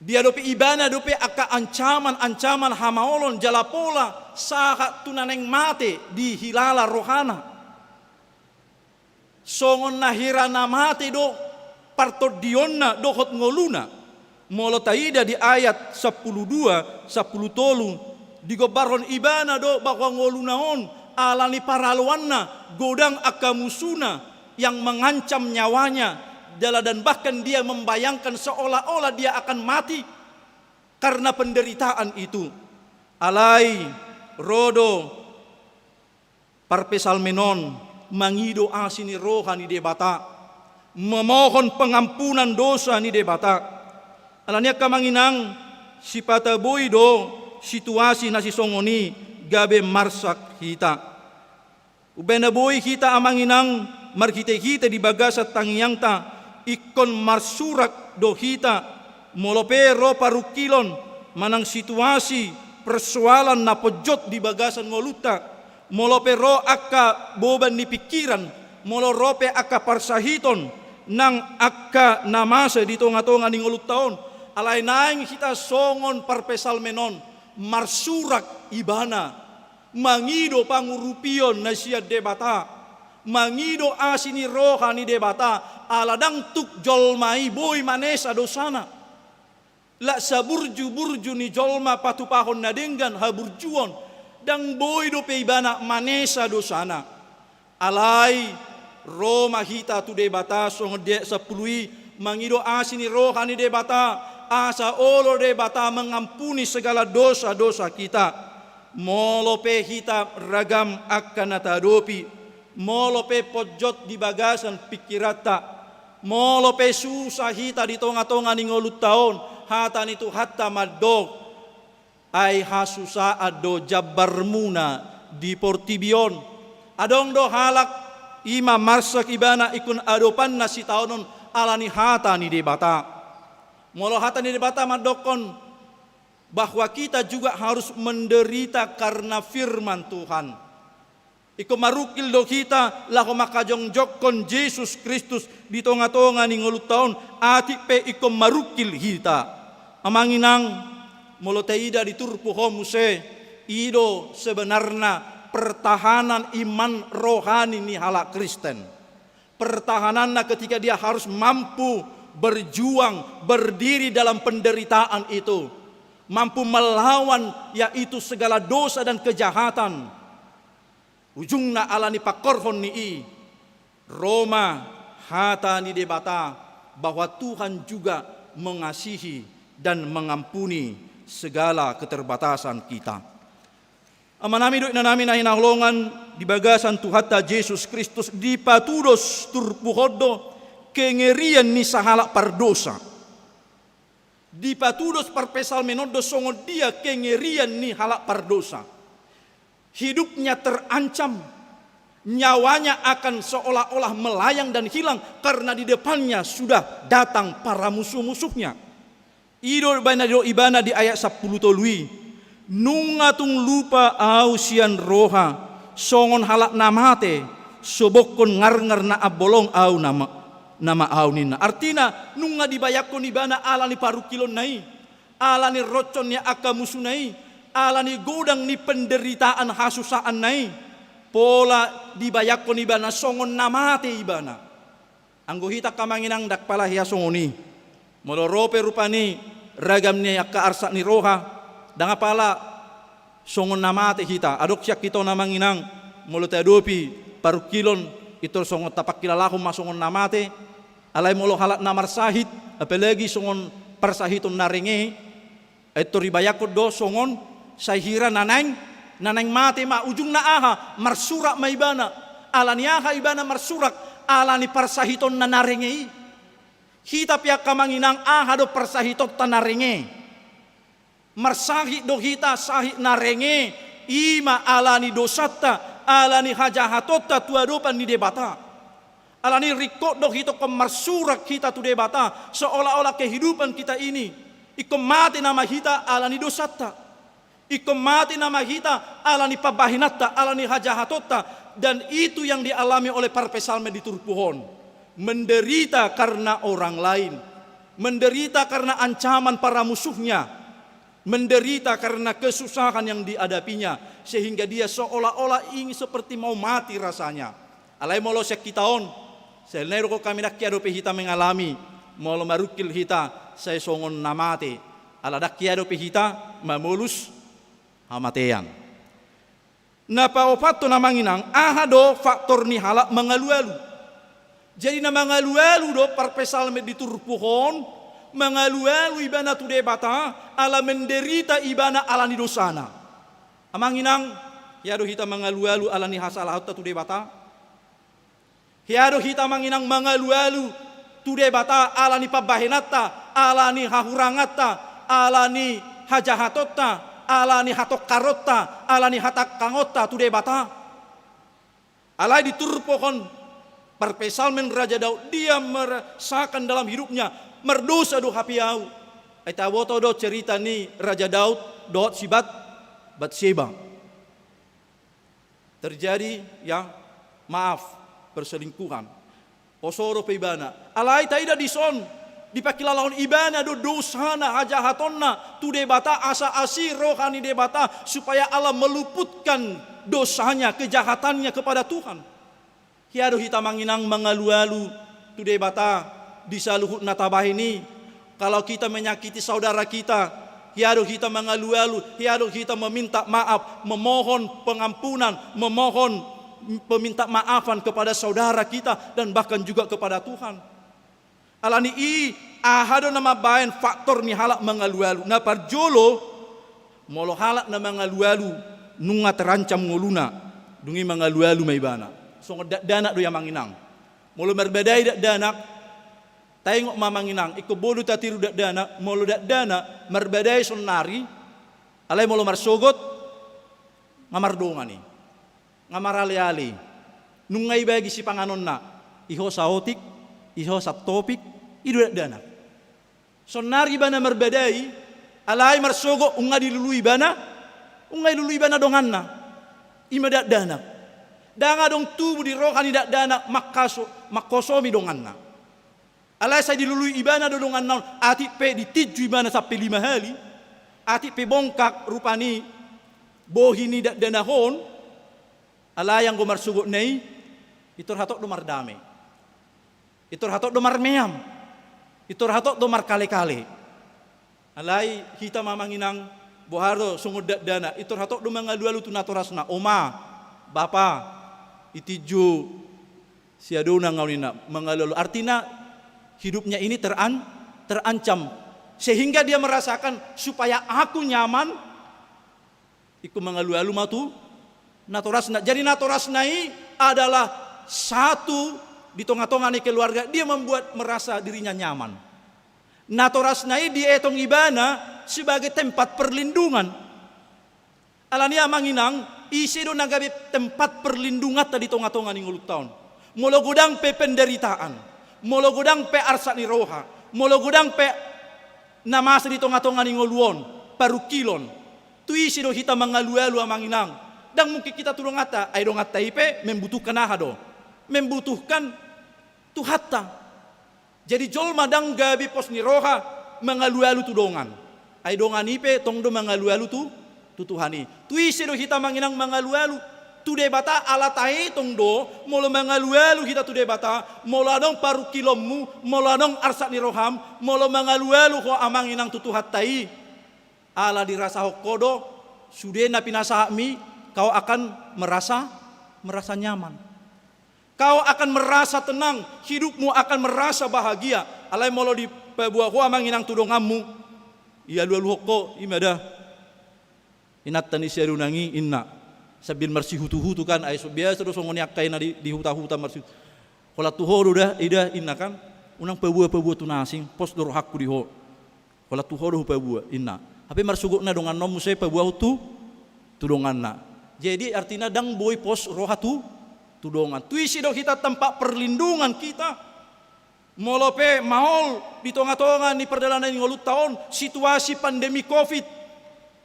Dia dopi ibana dope aka ancaman hamaolon jalapola sahat tunaneng mate di hilala rohana. Songon nahirana mate do partodionna dohot ngoluna. Molotaida di ayat 12 13 digobaron ibana do bahwa ngolunaon alani paraluanna godang akamusuna yang mengancam nyawanya dan bahkan dia membayangkan seolah-olah dia akan mati karena penderitaan itu. Alai rodo parpesalmenon mangido asini rohani debata memohon pengampunan dosa ni debata. Alania kamanginang sipata boido situasi nasi songoni gabe marsak kita. Ubena boy kita amanginang markite-kita di bagasat tangyang ta ikon marsurak do kita molope ro parukilon manang situasi persoalan na pojot di bagasan ngoluta molope ro akka boban ni pikiran molorope akka parsahiton nang akka namasa di tonga-tonga ni ngolutaon alay naing kita songon parpesal menon marsurak ibana mangido pangurupion na siya debata mangido asini rohani debata aladang tuk jolmai boy manesa dosana La saburju-burju ni jolma patupahon na denggan haburjuon. Dang boy do peibana manesa dosana. Alai Roma hita tu debata song de sepului mangido asini rohani debata asa olo debata mengampuni segala dosa-dosa kita. Molope hita ragam akan atadopi. Molope pojot di bagasan pikirata. Molope susah hita di tonga-tonga ni ngolut taon. Hatan itu hatta madog. Ai hasusa ado jabarmuna di portibion. Adong do halak ima marsak ibana ikun adopan nasi taonon alani hata ni debata. Molo hata ni debata madokon bahwa kita juga harus menderita karena firman Tuhan. Iko marukil do kita lako makajong jokon Yesus Kristus di tonga-tonga ni ngolut taon ati pe iko marukil hita. Amanginang molo teida di turpu homuse ido sebenarnya pertahanan iman rohani ni halak Kristen. Pertahanannya ketika dia harus mampu berjuang, berdiri dalam penderitaan itu. Mampu melawan yaitu segala dosa dan kejahatan. Ujungna alani pakorhon ni Roma hata ni debata bahwa Tuhan juga mengasihi dan mengampuni segala keterbatasan kita. Amanami do inanami na hinahlongan di bagasan Tuhata Yesus Kristus di patudos turpuhodo kengerian ni sahala pardosa. Di patudos parpesal menodo songo dia kengerian ni halak pardosa. Hidupnya terancam, nyawanya akan seolah-olah melayang dan hilang karena di depannya sudah datang para musuh-musuhnya. Ido ibana di ayat 10 tolui. Nungatung lupa ausian roha songon halak namate sobokon ngar-ngar na abolong au nama au nina. Artina nunga dibayakon ibana alani parukilon nai, alani rocon ya akamusu nai, alani godang ni penderitaan hasusaan nai. Pola dibayakon ibana songon namate ibana. Anggohita kamanginang dakpala hiya songoni. Molorope rupani ragamnya ka arsa ni roha dangapala songon namate hita adok siak kita namanginang molote adopi parukilon itu songon tapak kilalahum masongon namate alai molo halak namar sahid apalagi songon parsahiton narenge itu ribayakot do songon sahira nanang mate ma ujung na aha marsurak maibana alani aha ibana marsurak alani parsahiton nanarenge. Hita pihak kamanginang ahado persahitot tanarenge. Marsahit do hita sahit narenge. Ima alani dosata, alani hajahatota tuadopan ni debata. Alani rikot do hito kemarsurak kita tu debata. Seolah-olah kehidupan kita ini. Ikom mati nama hita alani dosata. Ikom mati nama hita alani pabahinata, alani hajahatota. Dan itu yang dialami oleh parpesalme di turpuhon. Menderita karena orang lain, menderita karena ancaman para musuhnya, menderita karena kesusahan yang dihadapinya, sehingga dia seolah-olah ingin seperti mau mati rasanya. Alai molo sek kitaon, selero ko kami dakia dope hita mengalami, molo marukil hita saya songon namate, ala dakia dope hita mamulus hamatean. Napa opato namanginang ahado faktor ni halak mengalu-alu. Jadi na mangalu-alu do parpesal med diturpuhon, mangalu-alu ibana tu debata, ala menderita ibana ala ni dosana. Amanginang, hiado hita mangalu-alu ala ni hasalah tu debata. Hiado hita manginang mangalu-alu tu debata ala ni pabahenata, ala ni hahurangata, ala ni hajahatota, ala ni hatok karota, ala ni hatak kangota tu debata. Alai diturpuhon parpesalmen Raja Daud dia merasakan dalam hidupnya merdosa do hapiau. Eta woto do cerita ni Raja Daud doot sibat Batseba. Terjadi ya maaf perselingkuhan. Osoro pe ibana. Alai taida dison dipakilalaon ibana do dosana hajahatonna tu debata asa asir rohani debata supaya Allah meluputkan dosanya kejahatannya kepada Tuhan. Hiado hita manginang mangalu-alu tu debata di saluhut natabah ini Kalau kita menyakiti saudara kita, hiado kita mengalu-alu, hiado kita meminta maaf, memohon pengampunan, memohon peminta maafan kepada saudara kita dan bahkan juga kepada Tuhan. Alani ahado nama bayan faktor ni halak mengalu-alu. Na parjolo molo halak na mengalu-alu nunga terancam ngoluna dungi mengalu-alu may bana. So dana do yamanginang. Molo merbedai danak tayong mamanginang iko bolu tatiru dana molo dana merbedai sonari alay molo marsogot ngamardongani ngamarali-ali nungay bagi si panganon na iho sa otik iho sa topik idu dana sonari bana merbedai alay marsogo unga dilului bana donganna ima dana danga dong tubu di rohani dana makosomi donganna alay sa dilului ibana dodongan naon ati pe ditiju ibana sampai 5 hari ati pe bongkak rupani bohini danahon alay yang gomar sugo nei itor hatok domar dame itor hatok domar meam itor hatok domar kale-kale alay kita mamanginang boharo sungod dana itor hatok domar ngalu-alu tunatorasna oma bapa itiju siadona ngaunina mengalu artina hidupnya ini terancam sehingga dia merasakan supaya aku nyaman iku mengalu-alu matu natorasna. Jadi natorasnai adalah satu di tengah-tengah keluarga dia membuat merasa dirinya nyaman. Natorasnai dietong ibana sebagai tempat perlindungan. Alania manginang isi do nagabe tempat perlindungan tadi tengah-tengah ngulut tahun. Molo gudang pe penderitaan, molo gudang pe arsat ni roha, molo gudang pe namasa di tengah-tengah nguluon, parukilon. Tu isi do kita mengalu-alu amanginang. Dan mungkin kita tulung ata, ay dong ata ipe membutuhkan ahado, membutuhkan tuhata. Jadi jolma dang gabi pos ni roha mengalu-alu tudongan. Ay dongan ipe tong do mengalu-alu tu Tuhani. Tu isi do kita manginang mengalu-alu. Tu debata ala tahi tong do molo mengalu-alu kita tu debata molo adong paru kilommu molo adong arsat ni roham molo mengalu-alu ko amanginang tutuhat tai ala dirasa hokodo sudena pinasahmi kau akan merasa nyaman. Kau akan merasa tenang, hidupmu akan merasa bahagia. Alai molo di pebuah ko amanginang tudongammu iya lu hokko imada inat tani serunangi inna sabil marsi hutu kan ay biasa do songoni akay na di huta-huta marsi kola tuhoro dah ida inna kan unang pebuah tu nasing pos doro hakku diho kola tuhoro pebuah inna tapi marsugok na dongan nom musay pebuah tu tudongan na jadi artinya dang boy pos roha tu tudongan tu isi do kita tempat perlindungan kita molope maol di tengah-tengah ni perjalanan ngolut tahun situasi pandemi Covid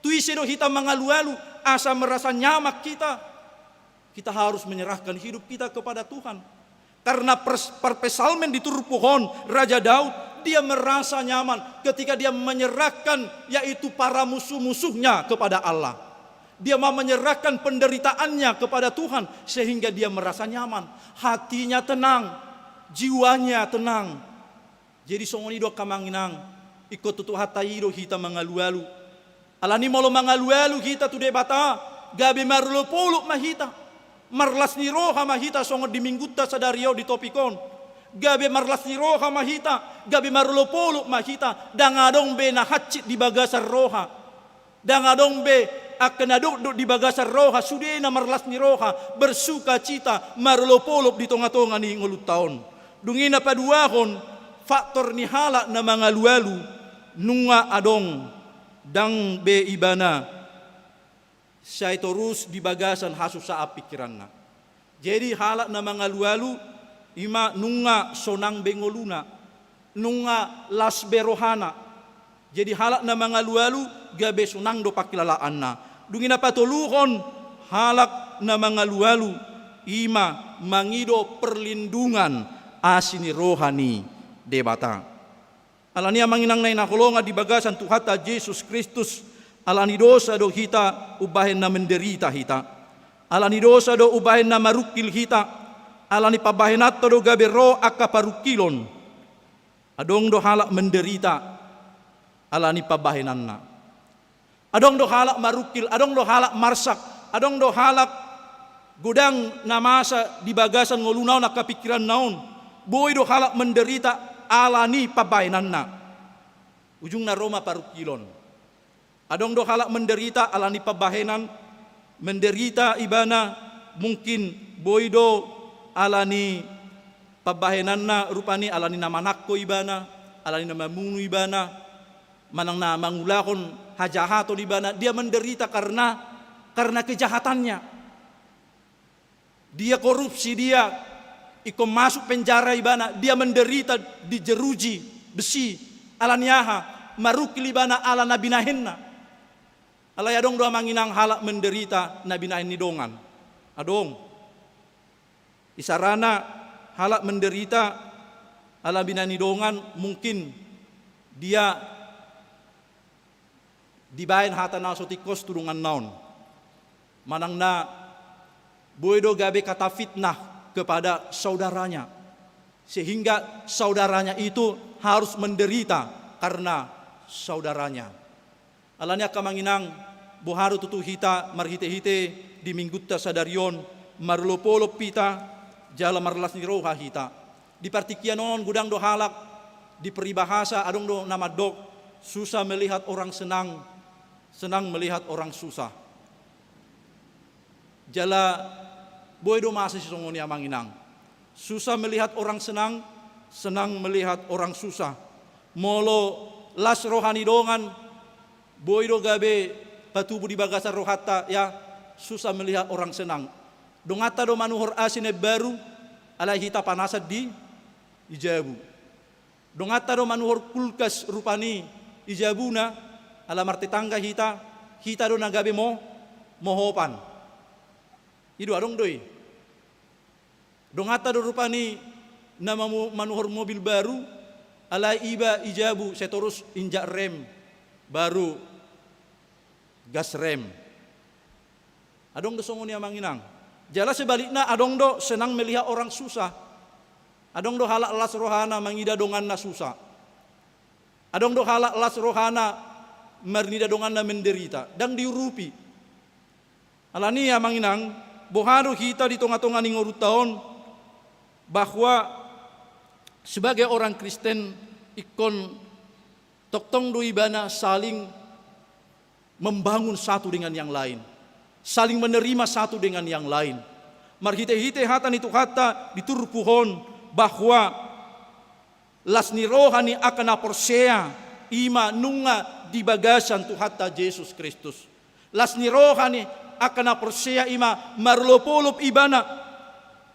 tu isi do kita mengalu-alu asa merasa nyamak kita harus menyerahkan hidup kita kepada Tuhan karena perpesalmen diturut pohon Raja Daud dia merasa nyaman ketika dia menyerahkan yaitu para musuh-musuhnya kepada Allah dia mau menyerahkan penderitaannya kepada Tuhan sehingga dia merasa nyaman hatinya tenang jiwanya tenang jadi songoni do kamanginang ikut tutu hatai do kita mengalu-alu alani molo mangalu-alu kita tu debata gabe marlo poluk mahita marlas ni roha mahita songo di mingguta sadario di topikon gabe marlas ni roha mahita gabe marlo poluk mahita dangadong be na hacit di bagasar roha dangadong be akan aduk di bagasar roha sudena marlas ni roha bersuka cita marlo poluk di tengah-tengah ni ngulut tahun dungina paduahon faktor ni halak na mangalu-alu nunga adong dang be ibana saya terus di bagasan hasus saat pikiranna jadi halak na mangalu-alu ima nunga sonang bengoluna nunga las berohana jadi halak na mangalu-alu gabe sonang do pakilalaanna dungina patuluhon halak na mangalu-alu ima mangido perlindungan asini rohani debata alani amanginang na inakulonga di bagasan Tuhata Yesus Kristus alani dosa do hita ubahin na menderita hita alani dosa do ubahin na marukil hita alani pabahinat do gabe ro akaparukilon adong do halak menderita alani pabahenanna. Adong do halak marukil, adong do halak marsak, adong do halak godang namasa di bagasan ngolunaw na kapikiran naon. Boy do halak menderita alani pabahenanna. Ujung na Roma parukilon. Adong do halak menderita alani pabahenan, menderita ibana mungkin boy do alani pabahenanna rupani alani namanakko ibana, alani namamunu ibana, manang na mangulakon hajahato ibana. Dia menderita karena kejahatannya. Dia korupsi, dia ikut masuk penjara ibana, dia menderita dijeruji besi alaniaha marukil ibana ala nabinahenna. Ala yadong doa manginang halak menderita nabinahen nidongan. Adong isarana halak menderita ala binahen nidongan mungkin dia dibahen hata na sotikos turungan naon. Manang na boydo gabe kata fitnah kepada saudaranya, sehingga saudaranya itu harus menderita karena saudaranya. Alanya kamanginang boharu tutu hita marhite-hite di minggutta sadarion marlopolop pita jala marlas ni roha hita. Di partikian on gudang do halak di peribahasa adong do nama dok susah melihat orang senang, senang melihat orang susah. Jala boy do masih songoni amanginang. Susah melihat orang senang, senang melihat orang susah. Molo las rohani dongan boy do gabe patubu di bagasan rohata ya susah melihat orang senang. Dongata do manuhor asine baru alai hita panasat di ijabu. Dongata do manuhor kulkas rupani ijabuna ala marti tangga hita do nagabe mohopan. Idu adong doi. Dongata do rupani nama manuhor mobil baru alai iba ijabu setorus injak rem baru gas rem. Adong do songoni amanginang. Jala sebaliknya adong do senang melihat orang susah. Adong do halak las rohana mangida dongan na susah. Adong do halak las rohana marnida dongan na menderita dan diurupi. Alani amanginang bohado kita di tengah-tengah ngurut tahun bahwa sebagai orang Kristen ikon toktong do ibana saling membangun satu dengan yang lain, saling menerima satu dengan yang lain. Marhite-hite hatan itu kata diturpuhon bahwa lasni rohani akan aporsea ima nunga di bagasan tu hatta Yesus Kristus. Lasni rohani akan aporsea ima marlopolop ibana,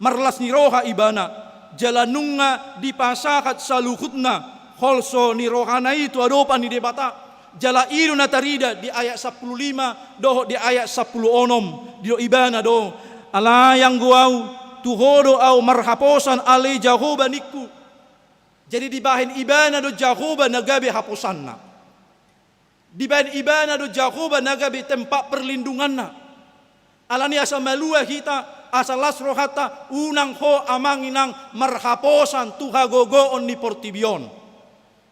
marlasni roha ibana, jalanunga di pasakat saluhutna, holso ni rohana itu adopan di debata. Jala ilu natarida di ayat 15 doh di ayat 16 di do ibana doh ala yang guau tuhodo au marhaposan ale Jehovah niku. Jadi di bahin ibana do Jehovah nagabe haposanna. Di bahin ibana do Jehovah nagabe tempat perlindunganna. Alani asa malua hita asa lasro hata unang ho amanginang marhaposan tuha gogoon ni portibion.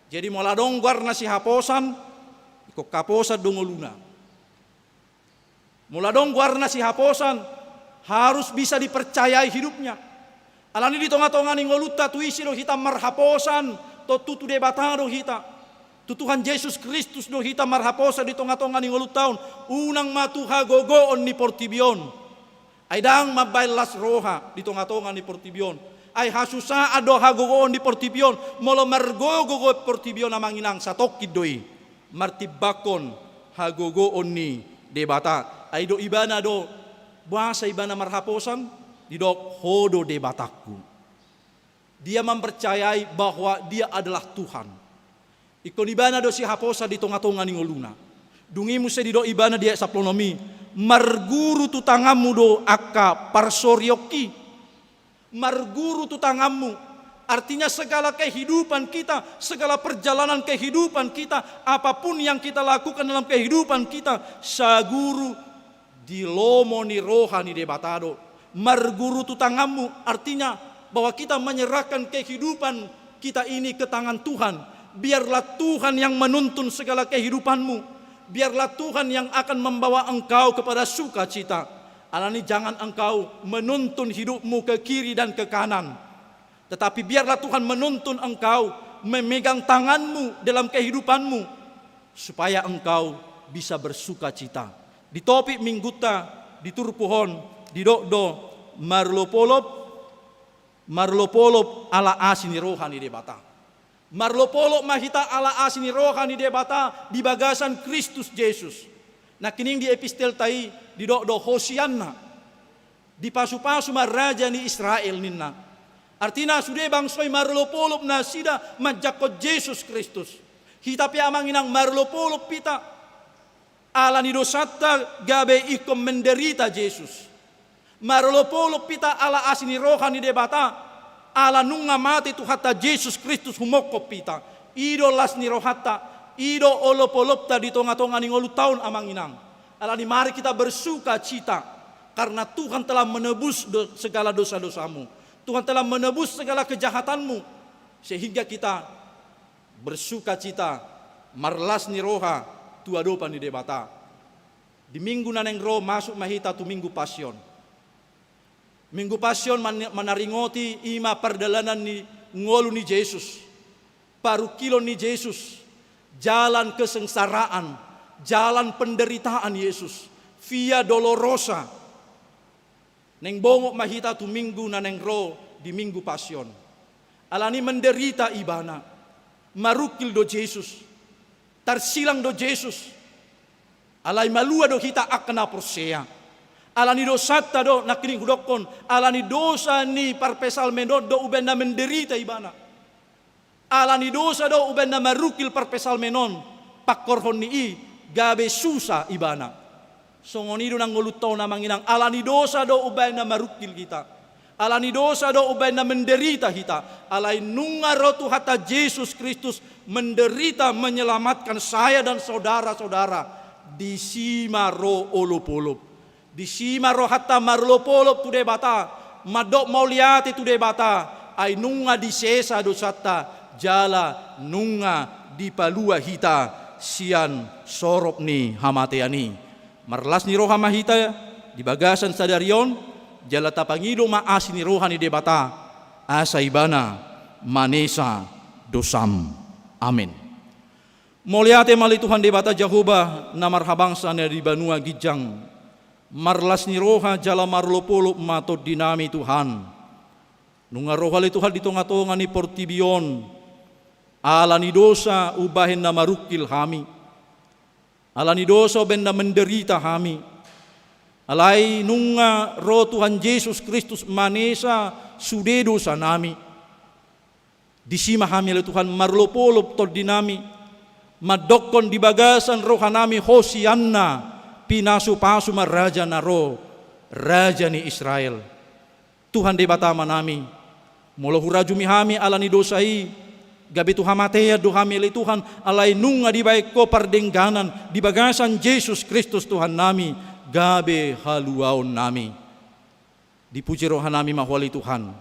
Jadi moladong warna si haposan iko kaposa dongoluna. Muladong warna si haposan harus bisa dipercayai hidupnya. Alani di tengah-tengah ngoluta tu isi do hita marhaposan to tutu debata do hita. Tutuhan Yesus Kristus do hita marhaposa di tengah-tengah ngolutaun unang matuha gogoon ni portibion. Aidang mabail las roha di tengah-tengah ni portibion. Ay hasusa ado hagogoon di portibion molo margogo portibion amanginang satokid doi. Martibakon hagogo onni debata aido ibana do bahasa ibana marhaposan didok hodo debataku. Dia mempercayai bahwa dia adalah Tuhan. Ikon ibana do si haposa di tengah-tengah ningoluna. Dungimu se dido ibana dia saplonomi marguru tu tangamu do akka parsorioki. Marguru tu tangamu artinya segala kehidupan kita, segala perjalanan kehidupan kita, apapun yang kita lakukan dalam kehidupan kita, saguru di lomoni rohani debatado. Marguru tu tangamu artinya bahwa kita menyerahkan kehidupan kita ini ke tangan Tuhan. biarlah Tuhan yang menuntun segala kehidupanmu. Biarlah Tuhan yang akan membawa engkau kepada sukacita. Alani jangan engkau menuntun hidupmu ke kiri dan ke kanan. Tetapi biarlah Tuhan menuntun engkau memegang tanganmu dalam kehidupanmu. Supaya engkau bisa bersukacita. Di topik mingguta, di turpuhon, di dokdo, marlopolop ala asini rohani debata. Marlopolop mahita ala asini rohani debata di bagasan Kristus Yesus. Nah kining di epistel tai di dokdo Hosianna. Di pasu-pasu raja ni Israel ninna. Artinya sudah bangsoi marlopolop na sida majakot Yesus Kristus. Hitapi amanginang marlopolop pita. Ala ni dosata gabe ikom menderita Yesus. Marlopolop pita ala asini rohani debata. Ala nunga mati tu hatta Yesus Kristus humokop pita. Ido las ni rohata. Ido olop-olopta di tonga-tonga ning olu tahun amanginang. Alani mari kita bersuka cita. Karena Tuhan telah menebus segala dosa-dosamu. Tuhan telah menebus segala kejahatanmu. Sehingga kita bersuka cita. Marlas ni roha tua dopa ni debata. Di minggu naneng roh masuk mahita tu minggu pasion. Minggu pasion menaringoti ima perdalanan ni ngolu ni Yesus. Paru kilo ni Yesus. Jalan kesengsaraan, jalan penderitaan Yesus, via dolorosa. Neng bongok mahita tu minggu na neng ro di minggu pasion. Alani menderita ibana, marukil do Yesus, tarsilang do Yesus. Alai malua do hita akna prosea. Alani dosata do nakining hudokon, alani dosa ni parpesal menod do ubenda menderita ibana. Alani dosa do uben na marukil parpesal menon pakkorhon ni gabe susa ibana. Songonido nang ngulutaw na manginang alani dosa do uben na marukil kita. Alani dosa do uben na menderita kita. Alai nungarotu hatta Yesus Kristus menderita menyelamatkan saya dan saudara-saudara di simaro olopolop. Di simaro hatta marlopolop tu debata. Madok mauliati tu debata. Ai nunga di sesa dosata. Jala nunga di palua hita sian sorok ni hamateani. Marlas ni roha mahita di bagasan sadarion jala tapangido maasi ni roha ni debata asa ibana manesa dosam. Amin. Moliate mali Tuhan debata Jehovah na marhabangsa na di banua gijang. Marlas ni roha jala marlopolo mato dinami Tuhan. Nunga roha li Tuhan di tonga-tonga ni portibion. Alani dosa ubahin na marukil hami. Alani dosa ubahin na menderita hami. Alai nunga roh Tuhan Yesus Kristus manesa sude dosa nami. Disima hami le Tuhan marlopolop tol dinami. Madokon di bagasan rohanami Hosianna pinasu-pasu maraja na roh raja ni Israel. Tuhan debata manami. Molo hurajumi hami alani dosai. Gabi Tuhan matea doha milik Tuhan alai nunga di baik ko pardengganan di bagasan Yesus Kristus Tuhan nami gabe haluaon nami. Dipuji rohan nami mahwali Tuhan.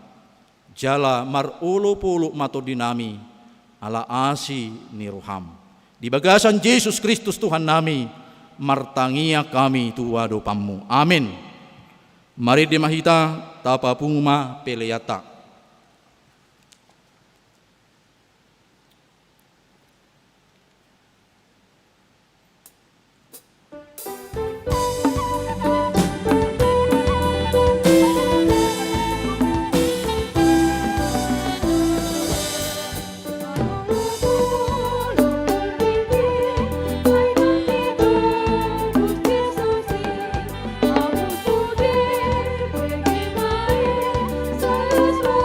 Jala marolo polo mato dinami ala asi ni roham. Di bagasan Yesus Kristus Tuhan nami martangia kami tua dopamu. Amin. Mari dimahita tapapungma peleata. Yesus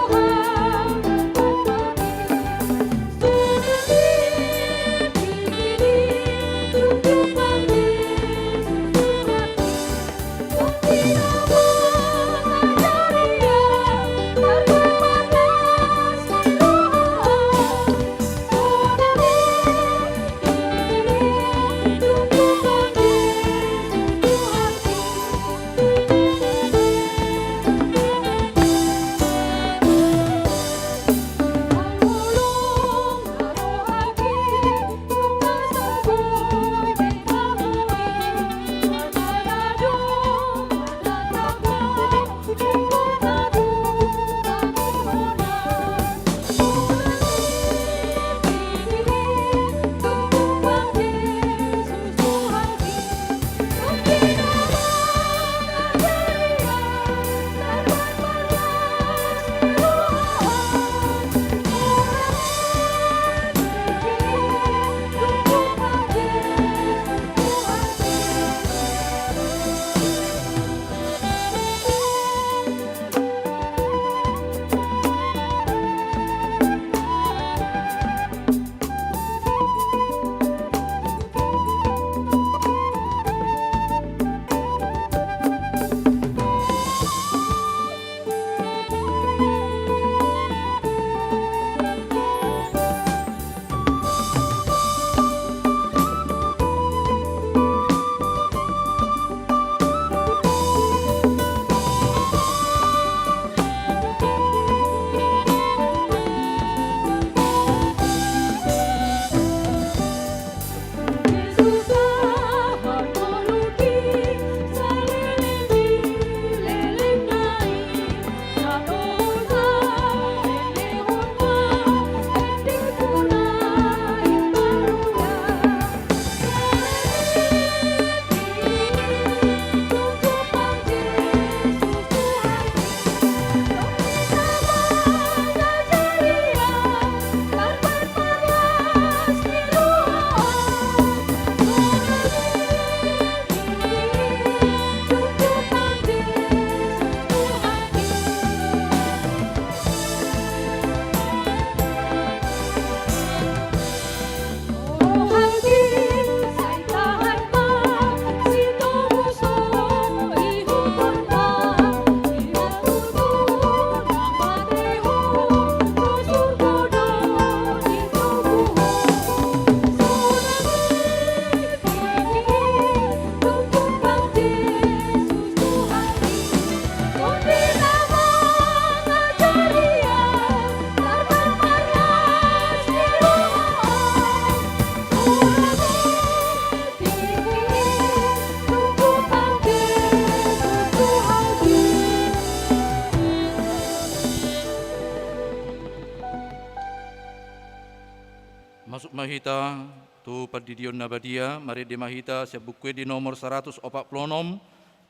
mahita tu perdidion nabadia mari di mahita sebukwe di nomor 146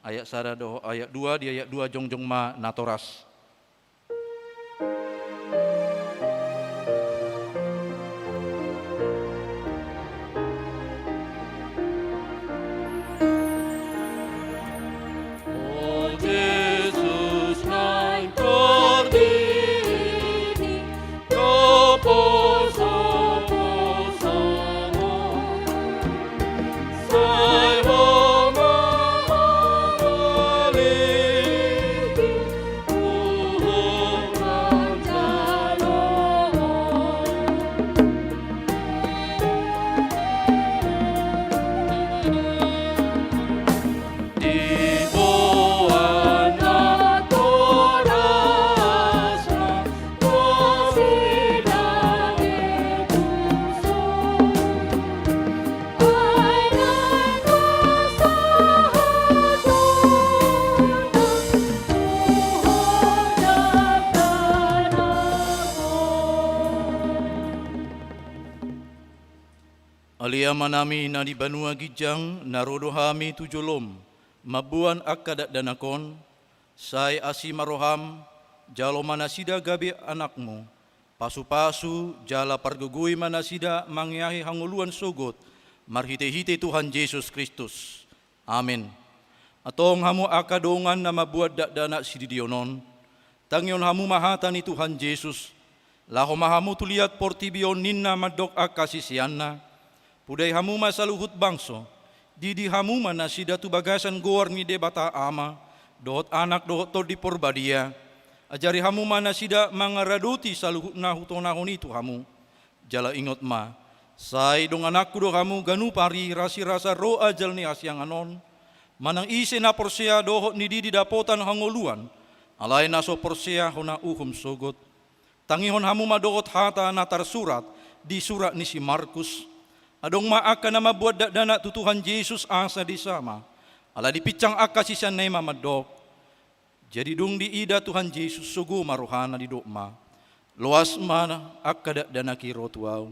ayat 1 doh ayat 2 di ayat 2 jongjong ma natoras. Alia manami na di Banua Gijang narodo hami tujolom mabuan akadat danakon sai asi maroham jalo manasida gabe anakmu pasu-pasu jala pargugui manasida mangyahi hanguluan sogot marhite-hite Tuhan Yesus Kristus. Amin. Atong hamu akadongan na mabuat dakdana sididionon tangyon hamu mahatani Tuhan Yesus laho mahamu tuliat portibion ninna madok akasisianna pudai hamu masaluhut bangso, didi hamu mana sida tu bagasan goar ni debata ama, dohot anak dohot to di porbadia, ajari hamu mana sida mangaraduti saluhut nahutonahon itu hamu, jala ingot ma, sai dong anakku do hamu ganu pari rasi rasa ro ajal ni asyang anon, manang ise na porsea dohot ni didi dapotan hangoluan, alai naso porsea hona uhum sogot, tangihon hamu madohot hata natar surat, di surat ni si Markus, adong maaka na mabuat dakdana tu Tuhan Yesus asa di sama. Ala dipicang aka si siya na mamadok. Jadi dung di ida Tuhan Yesus sugu maruhana di dokma. Luas mana aka dakdana kiro tuaw.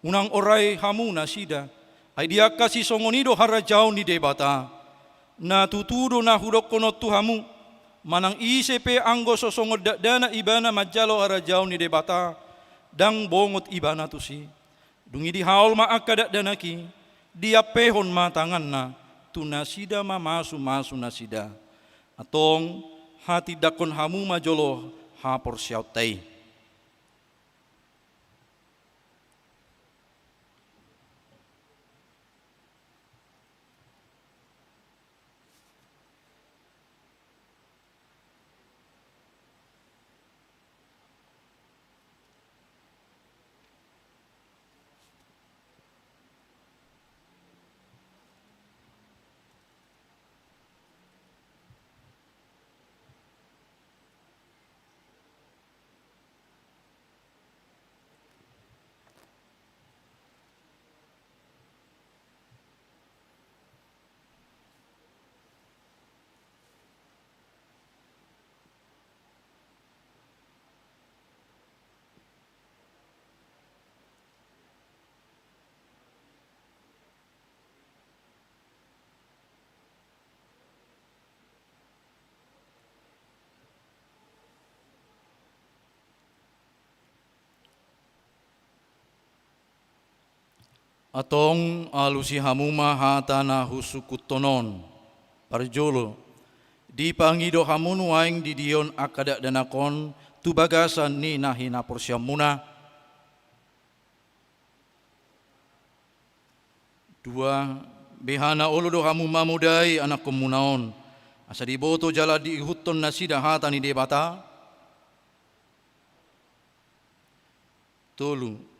Unang oray hamu na sida. Ay dia kasi songonido harajaw ni debata. Na tutudo na hudok kono tu hamu. Manang isepe anggo sosongod dakdana ibana majalo harajaw ni debata. Dang bongot ibana tu si. Dungi di haul ma akadak danaki, dia pehon ma tangan na, tu nasida ma masu nasida. Atong hati dakon hamu ma jolo hapor syautai. Atong alusi hamuma hatana husukutonon parjolo di pangido hamun waing di dion akadak danakon tu bagasan ni nahina porsyamuna. Dua behana olo do hamu mamudai anak komunaon asa diboto jala di huton nasida hatani debata. Tolu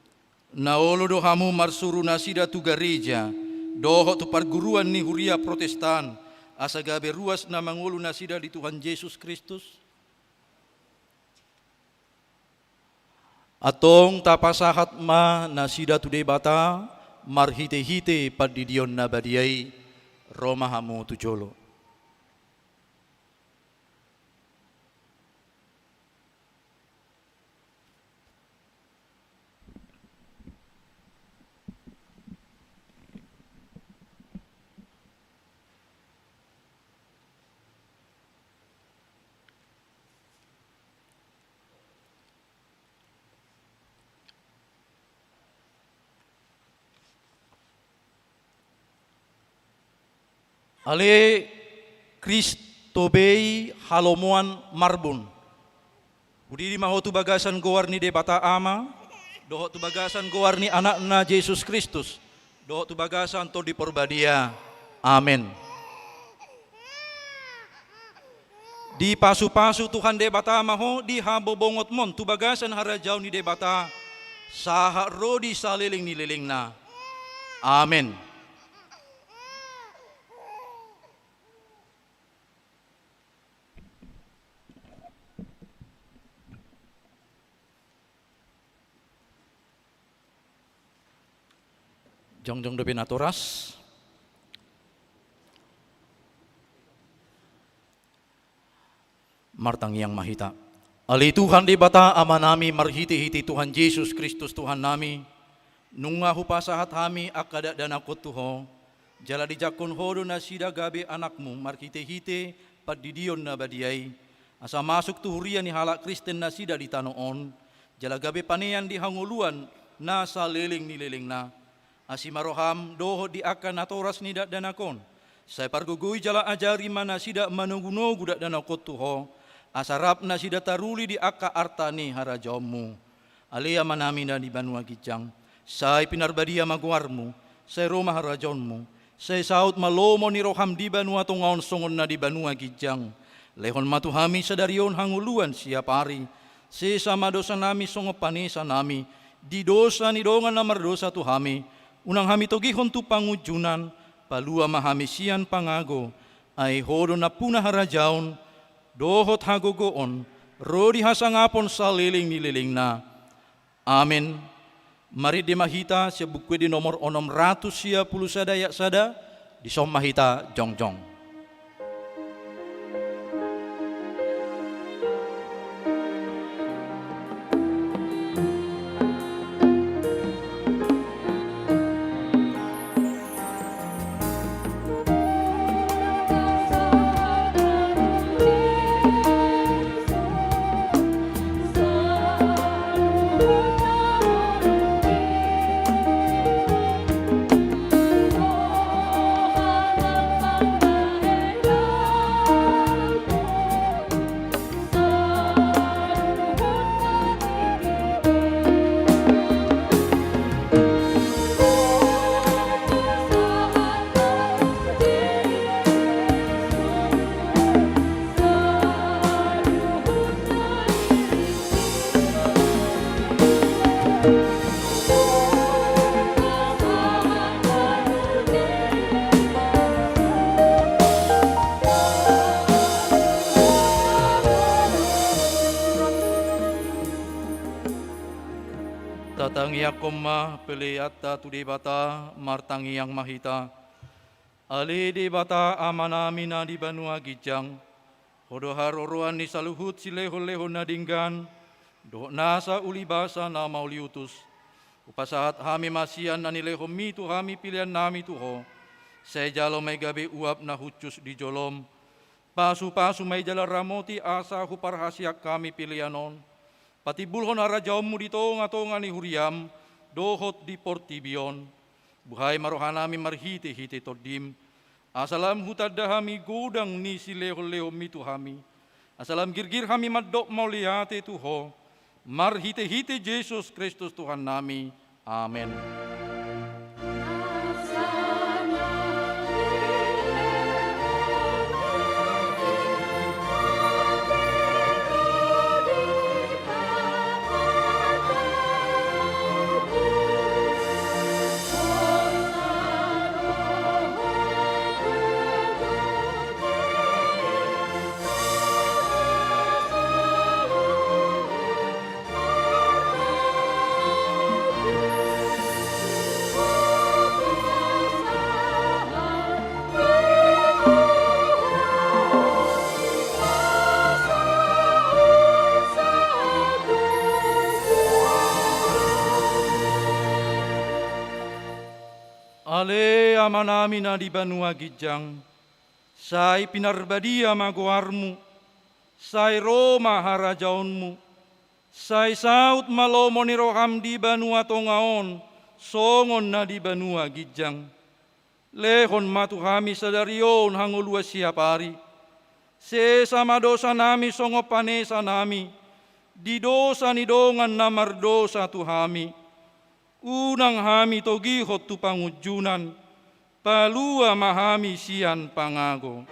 naolo do hamu marsuru nasida tu gereja doho tu perguruan ni huria Protestan asa gabe ruas na mangulu nasida di Tuhan Yesus Kristus. Atong tapasahat ma nasida tu debata marhite-hite padidion na badiai Roma hamu tu jolo. Ale Kristobei halomuan marbun. Budi maho tu bagasan gowarni de bata ama, doho tu bagasan gowarni anakna Yesus Kristus, doho tu bagasan to di porbadia. Amin. Di pasu-pasu Tuhan de bata maho di habobongot mon tu bagasan harajau ni de bata saha rodi saliling nililing na. Amin. Jong-jong de binatoras. Martang yang mahita. Ali Tuhan di bata ama nami marhiti-hiti Tuhan Yesus Kristus Tuhan nami. Nunga hupasahat hami akada dan akut tuho. Jala di jakun hodo na sida gabe anakmu marhiti-hiti padidion na badiai. Asa masuk tuhurian ni halak Kristen na sida di tanoon. Jala gabe panean di hanguluan na saliling nililing na. Asimaroham doho di akan atoras nidak danakon. Saya pargugui jala ajari mana sidak manugunogu dak danakot tuho. Asarap na sidak taruli di aka artani harajomu. Alia manami na di Banua Gijang. Saya pinarbadia maguarmu. Saya Roma harajonmu. Saya saut malomo ni roham di Banua tungaon songon na di Banua Gijang. Lehon matuhami sadarion hanguluan siapari. Saya sama dosa nami songo panesa nami. Di dosa ni dongan na mardosa tuhami. Unang hami togihon tu pangujunan, palua mahamisian pangago, ay hodo na puna harajaon, dohot hagogoon, rodi hasangapon saliling nililing na. Amin. Mari di mahita siya bukwe di nomor 600 siya puluh sada yak sada, di som mahita jongjong. Tatangi akoma peleata tu di bata martangi yang mahita. Ali di bata amanamina di Banua Gijang. Hodo haroroan ni saluhut sileho-leho nadinggan. Doh nasa uli basa na mauliutus. Upasahat hami masian na nileho mitu hami pilihan nami tuho. Saya jalo may gabi uap na hucus di jolom. Pasu-pasu may jala ramoti asa huparhasyak kami pilihanon. Pati bulhon arajawmu di tonga-tonga ni huriam, dohot di portibion. Buhay marohanami marhiti-hiti todim. Asalam hutadahami gudang ni sileho-leho mitu hami. Asalam girgir hami madok mauliate tuho. Marhiti-hiti Yesus Kristus Tuhan nami. Amin. Ale amanami na di Banua Gijang, say pinarbadia maguarmu, say Roma harajaonmu, say saut malomo ni roham di Banua Tongaon, songon na di Banua Gijang. Lehon matu hami sadarion hangulua siapari. Sesama dosa nami songo panesa nami. Di dosa ni dongan namar dosa tu hami. Unang hami togihot tu pangujunan. Palua mahami sian pangago.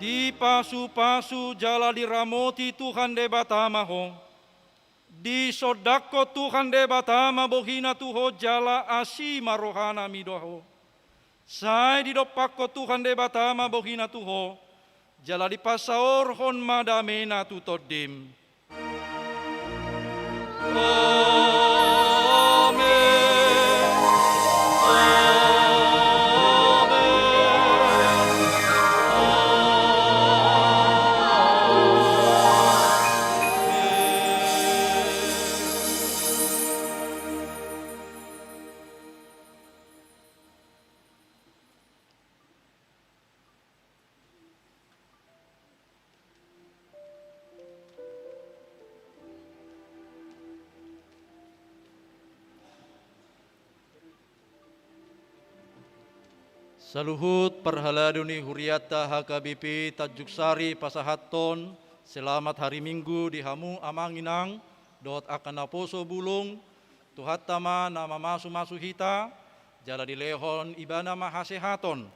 Di pasu-pasu jala diramoti Tuhan debatama ho. Di sodako Tuhan debatama bohina tuho jala asima rohana midoho. Sai di dopako Tuhan debatama bohina tuho. Jala di pasaor hon madamena tutodim. Amen. Saluhut perhaladuni huriata HKBP Tajuksari Pasahaton. Selamat hari Minggu di hamu amanginang. Dot akan naposo bulung. Tuhatama nama masu hita. Jala di lehon ibana mahasehaton.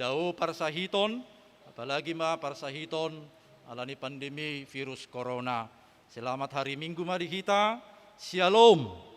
Dau parsahiton. Apalagi ma parsahiton. Alani pandemi virus corona. Selamat hari Minggu mari kita. Shalom.